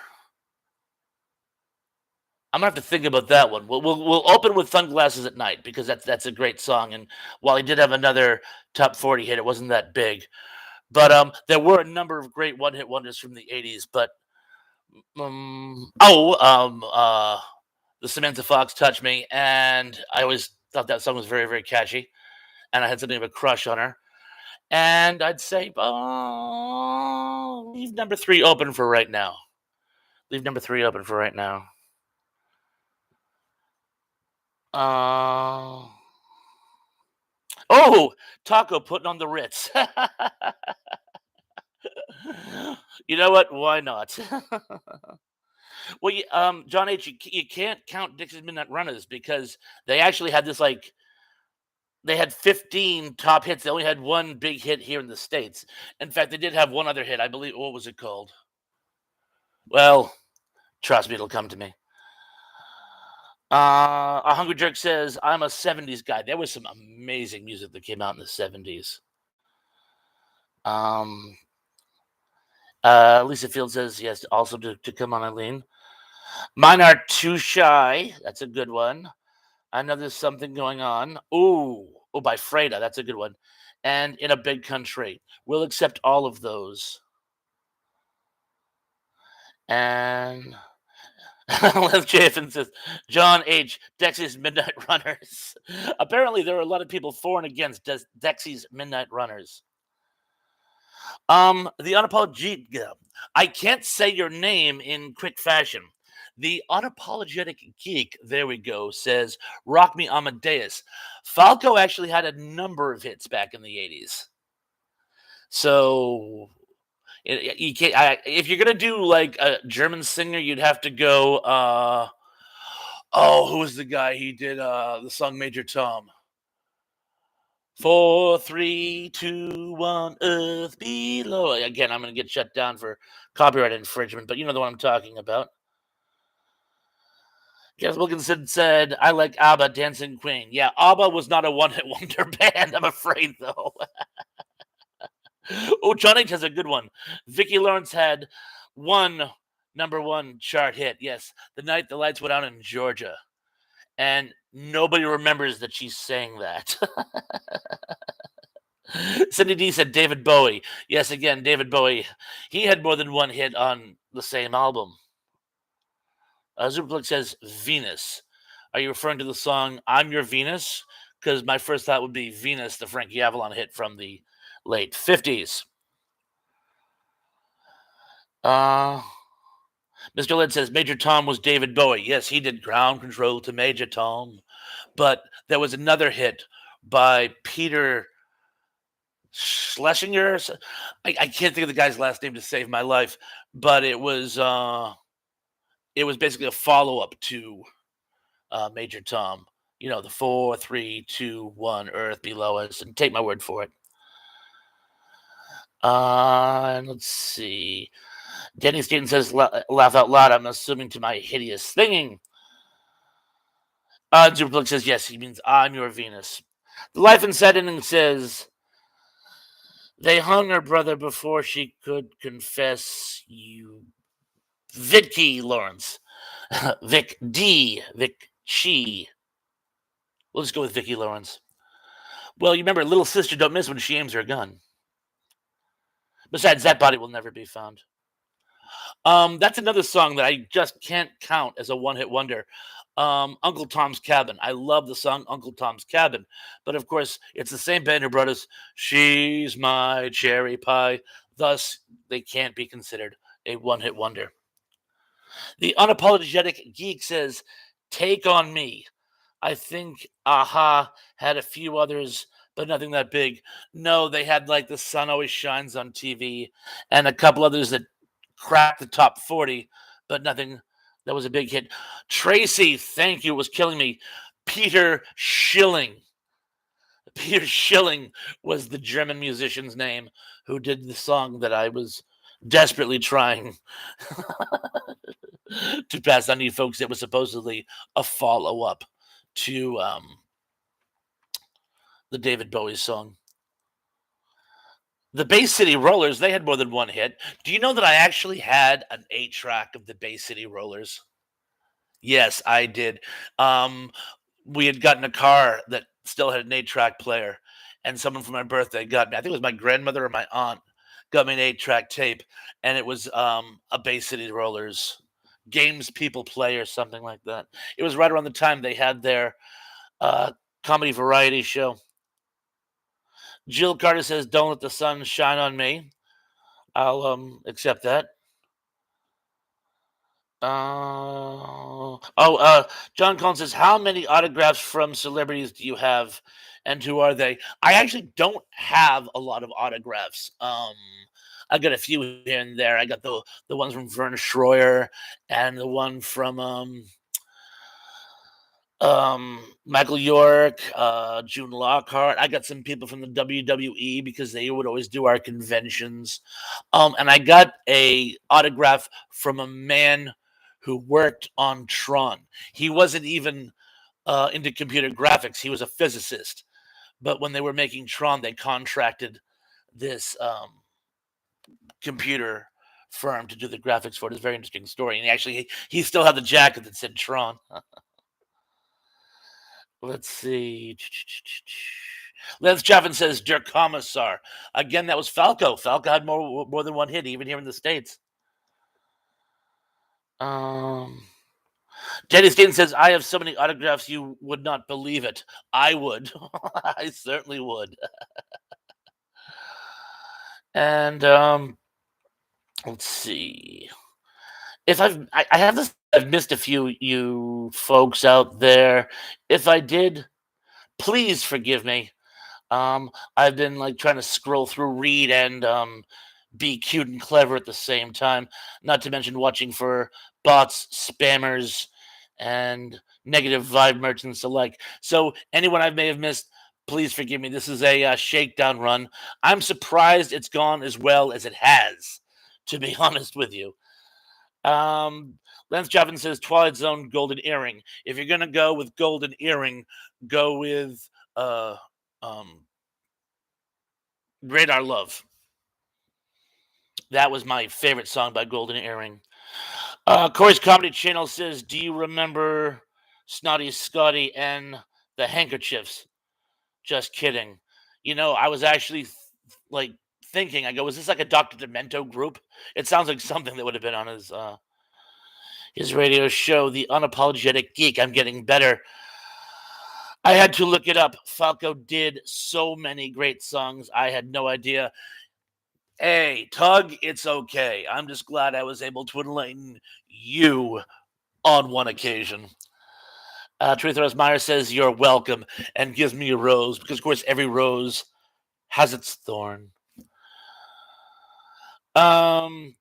I'm gonna have to think about that one. We'll open with "Sunglasses at Night" because that's a great song. And while he did have another top 40 hit, it wasn't that big. But there were a number of great one-hit wonders from the '80s. But the Samantha Fox "Touch Me," and I always thought that song was very, very catchy, and I had something of a crush on her. And I'd say, leave number three open for right now. Leave number three open for right now. Uh, oh, Taco putting on the Ritz. You know what? Why not? Well, John H., you can't count Dixie's Midnight Runners because they actually had this like They had 15 top hits. They only had one big hit here in the States. In fact, they did have one other hit. I believe, what was it called? Well, trust me, it'll come to me. A Hungry Jerk says, I'm a 70s guy. There was some amazing music that came out in the 70s. Um, Lisa Field says, yes, also to come on, Eileen. Mine are Too Shy. That's a good one. I know there's something going on. Ooh, oh, by Freda. That's a good one. And In a Big Country. We'll accept all of those. And Les Chafin says, John H. Dexy's Midnight Runners. Apparently, there are a lot of people for and against Dexy's Midnight Runners. The unapologetic. I can't say your name in quick fashion. The unapologetic geek, there we go, says Rock Me Amadeus. Falco actually had a number of hits back in the 80s. So you can't, if you're gonna do like a German singer, you'd have to go oh, who was the guy? He did the song Major Tom. 4, 3, 2, 1, Earth below. Again, I'm going to get shut down for copyright infringement, but you know the one I'm talking about. Jeff Wilkinson said, I like ABBA, Dancing Queen. Yeah, ABBA was not a one-hit wonder band, I'm afraid, though. Oh, John H. has a good one. Vicki Lawrence had one #1 chart hit. Yes, The Night the Lights Went Out in Georgia. And nobody remembers that she sang that. Cindy D said David Bowie. Yes, again, David Bowie. He had more than one hit on the same album. Zuplik says Venus. Are you referring to the song I'm Your Venus? Because my first thought would be Venus, the Frankie Avalon hit from the late 50s. Mr. Led says Major Tom was David Bowie. Yes, he did Ground Control to Major Tom. But there was another hit by Peter Schlesinger. I can't think of the guy's last name to save my life, but it was basically a follow up to Major Tom. You know, the 4, 3, 2, 1, Earth below us, and take my word for it. And let's see. Danny Staten says, laugh out loud. I'm assuming to my hideous singing. Duplex says, yes, he means I'm your Venus. The Life and Setting says, they hung her brother before she could confess. You, Vicky Lawrence. Vic D. Vic She. We'll just go with Vicky Lawrence. Well, you remember, little sister don't miss when she aims her gun. Besides, that body will never be found. That's another song that I just can't count as a one-hit wonder. Uncle Tom's Cabin. I love the song Uncle Tom's Cabin, but of course, it's the same band who brought us She's My Cherry Pie. Thus, they can't be considered a one-hit wonder. The Unapologetic Geek says, Take on Me. I think Aha had a few others, but nothing that big. No, they had like The Sun Always Shines on TV and a couple others that cracked the top 40, but nothing that was a big hit. Tracy, thank you, was killing me. Peter Schilling. Peter Schilling was the German musician's name who did the song that I was desperately trying to pass on to you folks. It was supposedly a follow up to the David Bowie song. The Bay City Rollers, they had more than one hit. Do you know that I actually had an 8-track of the Bay City Rollers? Yes, I did. Um, we had gotten a car that still had an 8-track player, and someone for my birthday got me, I think it was my grandmother or my aunt, got me an 8-track tape, and it was a Bay City Rollers games people play or something like that. It was right around the time they had their comedy variety show. Jill Carter says, "Don't let the sun shine on me." I'll accept that. John Collins says, "How many autographs from celebrities do you have, and who are they?" I actually don't have a lot of autographs. I got a few here and there. I got the ones from Vern Troyer and the one from Michael York, June Lockhart. I got some people from the WWE because they would always do our conventions. And I got a autograph from a man who worked on Tron. He wasn't even into computer graphics. He was a physicist. But when they were making Tron, they contracted this computer firm to do the graphics for it. It's a very interesting story. And he still had the jacket that said Tron. Let's see. Lance Chaffin says Der Commissar. Again, that was Falco. Falco had more than one hit, even here in the States. Um, Danny Steen says, I have so many autographs you would not believe it. I would. I certainly would. And let's see. If I have this, I've missed a few you folks out there. If I did, please forgive me. I've been like trying to scroll through, read, and be cute and clever at the same time. Not to mention watching for bots, spammers, and negative vibe merchants alike. So anyone I may have missed, please forgive me. This is a shakedown run. I'm surprised it's gone as well as it has. To be honest with you. Um, Lance Javin says Twilight Zone Golden Earring. If you're gonna go with Golden Earring, go with um, Radar Love. That was my favorite song by Golden Earring. Corey's Comedy Channel says, "Do you remember Snotty Scotty and the Handkerchiefs?" Just kidding. I was actually like thinking. I go, "Is this like a Dr. Demento group?" It sounds like something that would have been on his radio show, The Unapologetic Geek. I'm getting better. I had to look it up. Falco did so many great songs. I had no idea. Hey, Tug, it's okay. I'm just glad I was able to enlighten you on one occasion. Teresa Rose Meyer says, "You're welcome," and gives me a rose because, of course, every rose has its thorn. Um,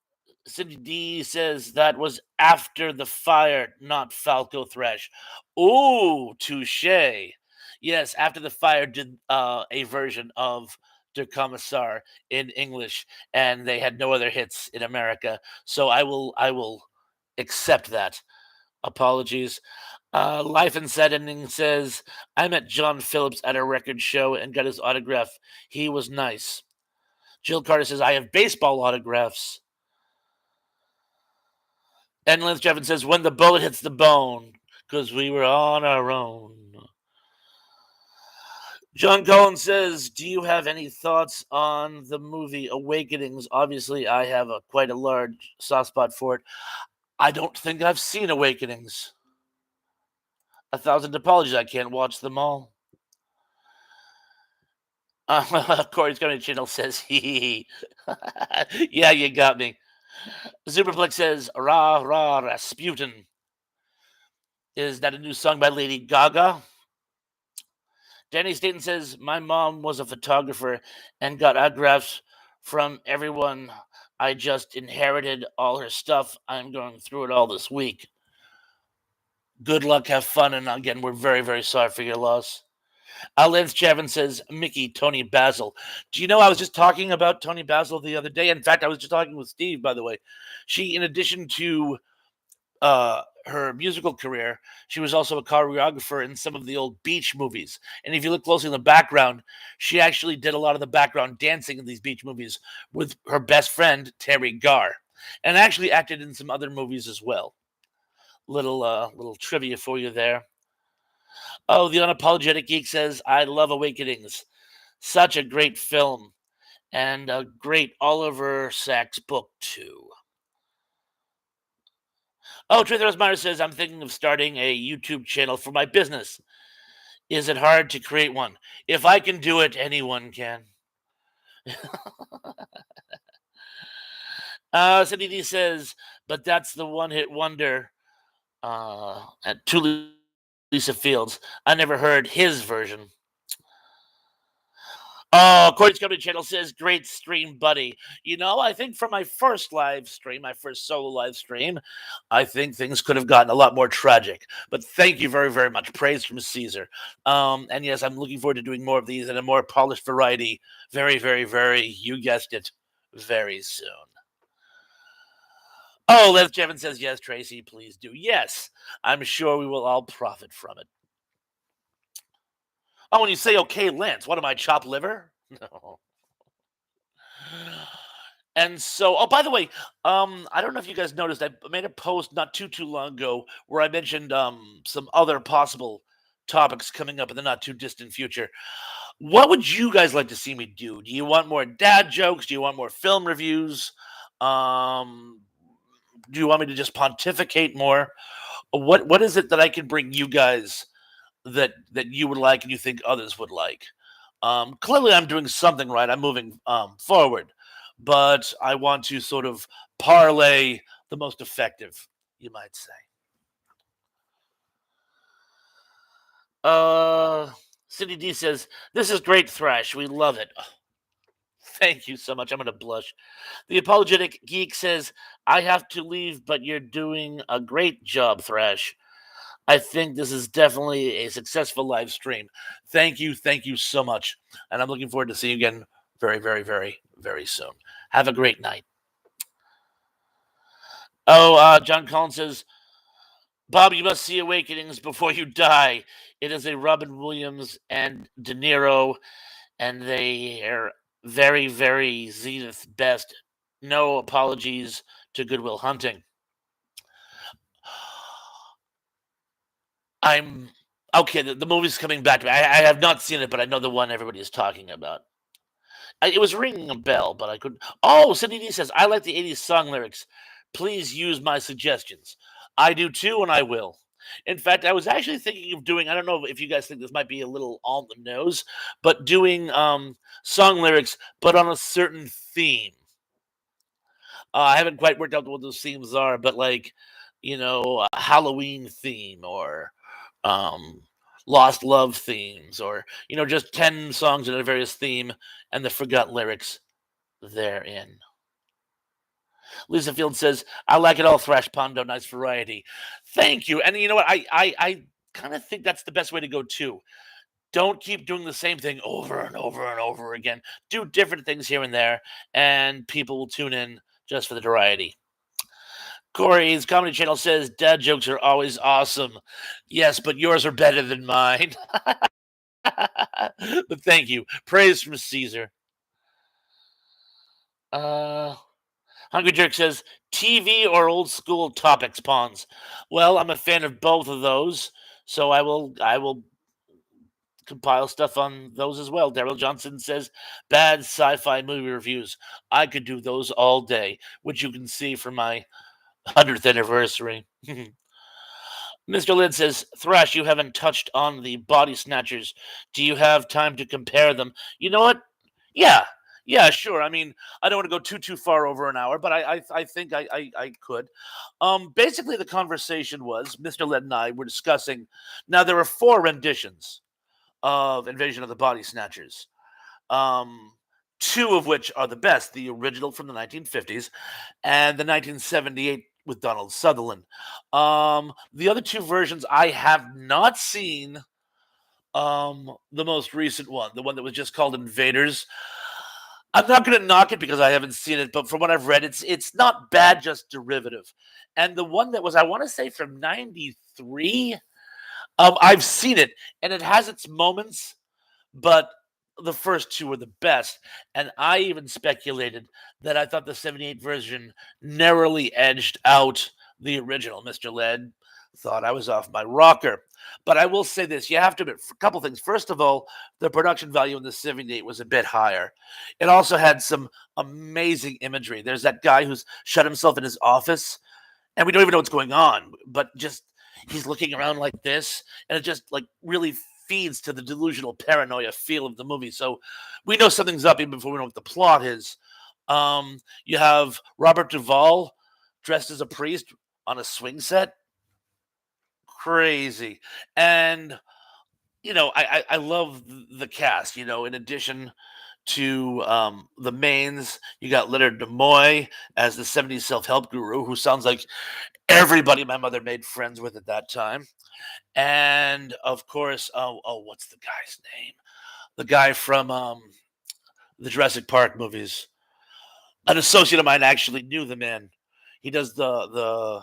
Cindy D says that was after the fire, not Falco Thresh. Ooh, touche. Yes, after the fire did a version of Der Kommissar in English, and they had no other hits in America. So I will accept that. Apologies. Life and Sad Ending says, I met John Phillips at a record show and got his autograph. He was nice. Jill Carter says, I have baseball autographs. And Lance Jeffin says, when the bullet hits the bone, because we were on our own. John Collins says, do you have any thoughts on the movie Awakenings? Obviously, I have quite a large soft spot for it. I don't think I've seen Awakenings. 1,000 apologies, I can't watch them all. Corey's Comedy Channel says, hee. Yeah, you got me. Superplex says, rah, rah, Rasputin. Is that a new song by Lady Gaga? Danny Staten says, my mom was a photographer and got autographs from everyone. I just inherited all her stuff. I'm going through it all this week. Good luck, have fun, and again, we're very, very sorry for your loss. Lance Chavin says, Mickey, Tony Basil. Do you know I was just talking about Tony Basil the other day? In fact, I was just talking with Steve, by the way. She, in addition to her musical career, she was also a choreographer in some of the old beach movies. And if you look closely in the background, she actually did a lot of the background dancing in these beach movies with her best friend, Terry Garr, and actually acted in some other movies as well. Little trivia for you there. Oh, the Unapologetic Geek says, I love Awakenings. Such a great film. And a great Oliver Sacks book, too. Oh, Truth Rosmeyer says, I'm thinking of starting a YouTube channel for my business. Is it hard to create one? If I can do it, anyone can. Cindy D says, but that's the one hit wonder at Lisa Fields. I never heard his version. Oh, Corey's Comedy Channel says, "Great stream, buddy." I think for my first live stream, my first solo live stream, I think things could have gotten a lot more tragic. But thank you very, very much. Praise from Caesar. And yes, I'm looking forward to doing more of these in a more polished variety. Very, very, very. You guessed it. Very soon. Oh, Les Jevin says yes, Tracy. Please do. Yes, I'm sure we will all profit from it. Oh, when you say okay, Lance, what am I, chopped liver? No. And so, oh, by the way, I don't know if you guys noticed, I made a post not too long ago where I mentioned some other possible topics coming up in the not too distant future. What would you guys like to see me do? Do you want more dad jokes? Do you want more film reviews? Um, do you want me to just pontificate more? What is it that I can bring you guys that you would like and you think others would like? Clearly, I'm doing something right. I'm moving forward, but I want to sort of parlay the most effective, you might say. Uh, City D says, "This is great, Thrash. We love it." Oh, thank you so much. I'm going to blush. The Apologetic Geek says, "I have to leave, but you're doing a great job, Thrash. I think this is definitely a successful live stream. Thank you so much. And I'm looking forward to seeing you again very, very, very, very soon. Have a great night." Oh, John Collins says, "Bob, you must see Awakenings before you die. It is a Robin Williams and De Niro, and they are very, very Zenith best. No apologies to Goodwill Hunting." I'm okay. The movie's coming back to me. I have not seen it, but I know the one everybody is talking about. It was ringing a bell, but I couldn't. Oh, Cindy D says, "I like the 80s song lyrics. Please use my suggestions." I do too, and I will. In fact, I was actually thinking of doing, I don't know if you guys think this might be a little on the nose, but doing song lyrics, but on a certain theme. I haven't quite worked out what those themes are, but like, a Halloween theme or um, lost love themes or, just 10 songs in a various theme and the forgot lyrics therein. Lisa Field says, "I like it all, Thrash Pondo. Nice variety." Thank you. And you know what? I kind of think that's the best way to go too. Don't keep doing the same thing over and over and over again. Do different things here and there, and people will tune in just for the variety. Corey's comedy channel says dad jokes are always awesome. Yes, but yours are better than mine. But thank you. Praise from Caesar. Uh Hungry Jerk says TV or old school topics pawns. Well, I'm a fan of both of those, so I will compile stuff on those as well. Daryl Johnson says bad sci-fi movie reviews. I could do those all day, which you can see from my 100th anniversary. Mr. Lid says, "Thrash, you haven't touched on the body snatchers. Do you have time to compare them?" You know what? Yeah, yeah, sure. I mean, I don't want to go too far over an hour, but I think I could. Basically, the conversation was Mr. Lid and I were discussing. Now there are four renditions of Invasion of the Body Snatchers. Um, Two of which are the best: the original from the 1950s and the 1978 with Donald Sutherland. The other two versions I have not seen. The most recent one, the one that was just called Invaders. I'm not going to knock it because I haven't seen it, but from what I've read, it's not bad, just derivative. And the one that was, I want to say, from '93. I've seen it, and it has its moments, but the first two were the best. And I even speculated that I thought the '78 version narrowly edged out the original. Mr. Led thought I was off my rocker. But I will say this: you have to admit a couple things. First of all, the production value in the '78 was a bit higher. It also had some amazing imagery. There's that guy who's shut himself in his office, and we don't even know what's going on, but just he's looking around like this, and it just like really feeds to the delusional paranoia feel of the movie. So we know something's up even before we know what the plot is. You have Robert Duvall dressed as a priest on a swing set. Crazy. And I love the cast. In addition to the mains, you got Leonard Nimoy as the '70s self-help guru, who sounds like everybody my mother made friends with at that time. And of course, what's the guy's name? The guy from the Jurassic Park movies. An associate of mine actually knew the man. He does the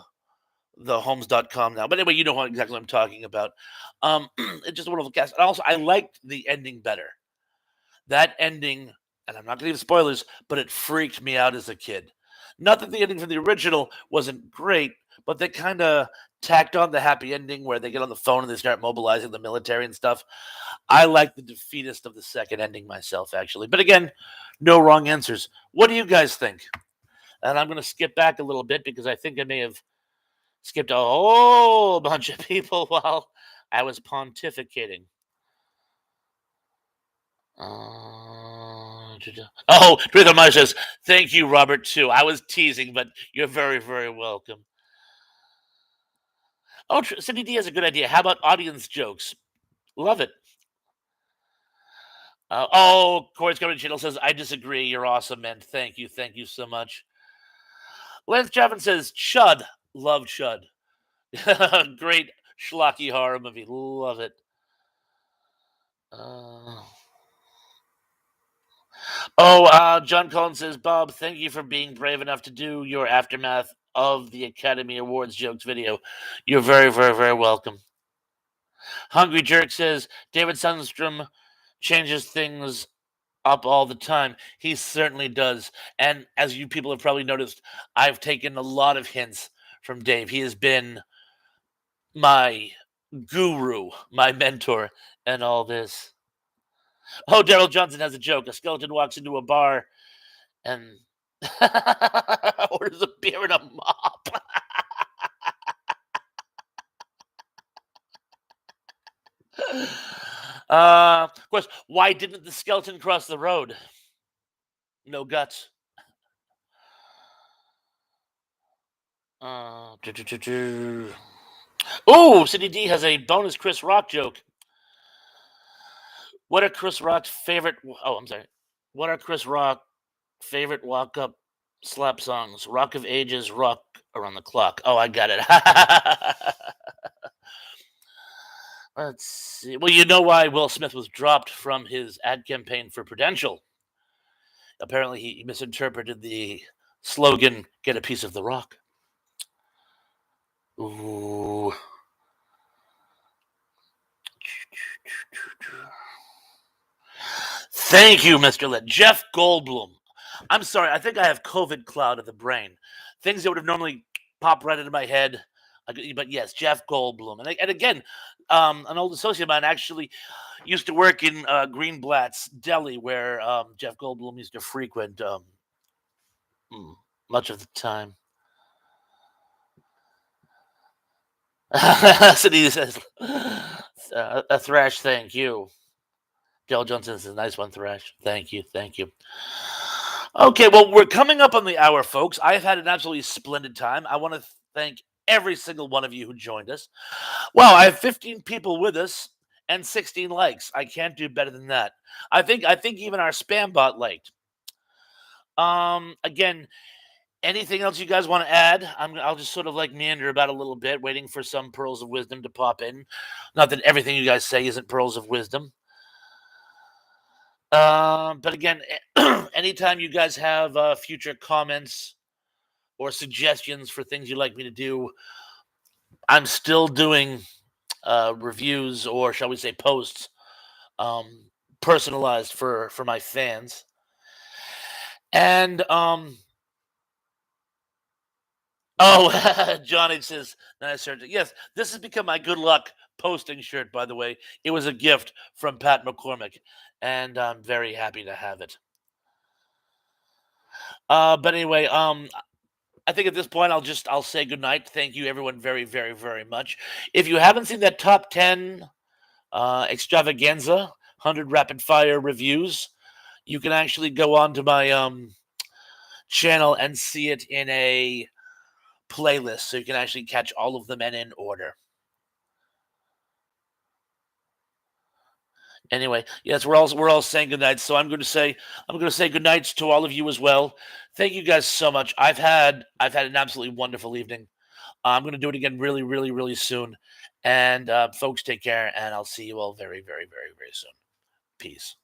homes.com now. But anyway, you know exactly what I'm talking about. It's just a wonderful cast. And also, I liked the ending better. That ending, and I'm not going to give spoilers, but it freaked me out as a kid. Not that the ending from the original wasn't great, but they kind of tacked on the happy ending where they get on the phone and they start mobilizing the military and stuff. I like the defeatist of the second ending myself, actually. But again, no wrong answers. What do you guys think? And I'm going to skip back a little bit because I think I may have skipped a whole bunch of people while I was pontificating. Oh, Twitter Maya says, thank you, Robert, too. I was teasing, but you're very, very welcome. Oh, Cindy D has a good idea. How about audience jokes? Love it. Corey's Comedy Channel says, I disagree. You're awesome, man. Thank you. Thank you so much. Lance Javin says, Chud. Love Chud. Great schlocky horror movie. Love it. Uh, John Collins says, Bob, thank you for being brave enough to do your aftermath of the Academy Awards jokes video. You're very, very, very welcome. Hungry Jerk says, David Sundstrom changes things up all the time. He certainly does. And as you people have probably noticed, I've taken a lot of hints from Dave. He has been my guru, my mentor, and all this. Oh, Daryl Johnson has a joke. A skeleton walks into a bar and orders a beer and a mop. Of course, why didn't the skeleton cross the road? No guts. Oh, City D has a bonus Chris Rock joke. What are Chris Rock's favorite? Oh, I'm sorry. What are Chris Rock favorite walk up slap songs? Rock of Ages, Rock Around the Clock. Oh, I got it. Let's see. Well, you know why Will Smith was dropped from his ad campaign for Prudential. Apparently, he misinterpreted the slogan, Get a Piece of the Rock. Ooh. Thank you, Mr. Lit. Jeff Goldblum. I'm sorry, I think I have COVID cloud of the brain. Things that would have normally popped right into my head. But yes, Jeff Goldblum. And again, an old associate of mine actually used to work in Greenblatt's Deli, where Jeff Goldblum used to frequent much of the time. City says, a Thrash, thank you. Dale Johnson says, nice one, Thrash. Thank you, thank you. Okay, well, we're coming up on the hour, folks. I've had an absolutely splendid time. I want to thank every single one of you who joined us. Wow, I have 15 people with us and 16 likes. I can't do better than that. I think even our spam bot liked. Again, anything else you guys want to add? I'll just sort of like meander about a little bit, waiting for some pearls of wisdom to pop in. Not that everything you guys say isn't pearls of wisdom. But again, anytime you guys have future comments or suggestions for things you'd like me to do, I'm still doing reviews, or shall we say posts, personalized for my fans. And Johnny says, nice shirt. Yes, this has become my good luck posting shirt, by the way. It was a gift from Pat McCormick, and I'm very happy to have it. But anyway, I think at this point I'll say goodnight. Thank you everyone very, very, very much. If you haven't seen that top 10 extravaganza, 100 rapid fire reviews, you can actually go on to my channel and see it in a playlist, so you can actually catch all of them and in order. Anyway, yes, we're all saying good night. So I'm going to say good nights to all of you as well. Thank you guys so much. I've had an absolutely wonderful evening. I'm going to do it again really, really, really soon. And folks, take care, and I'll see you all very, very, very, very soon. Peace.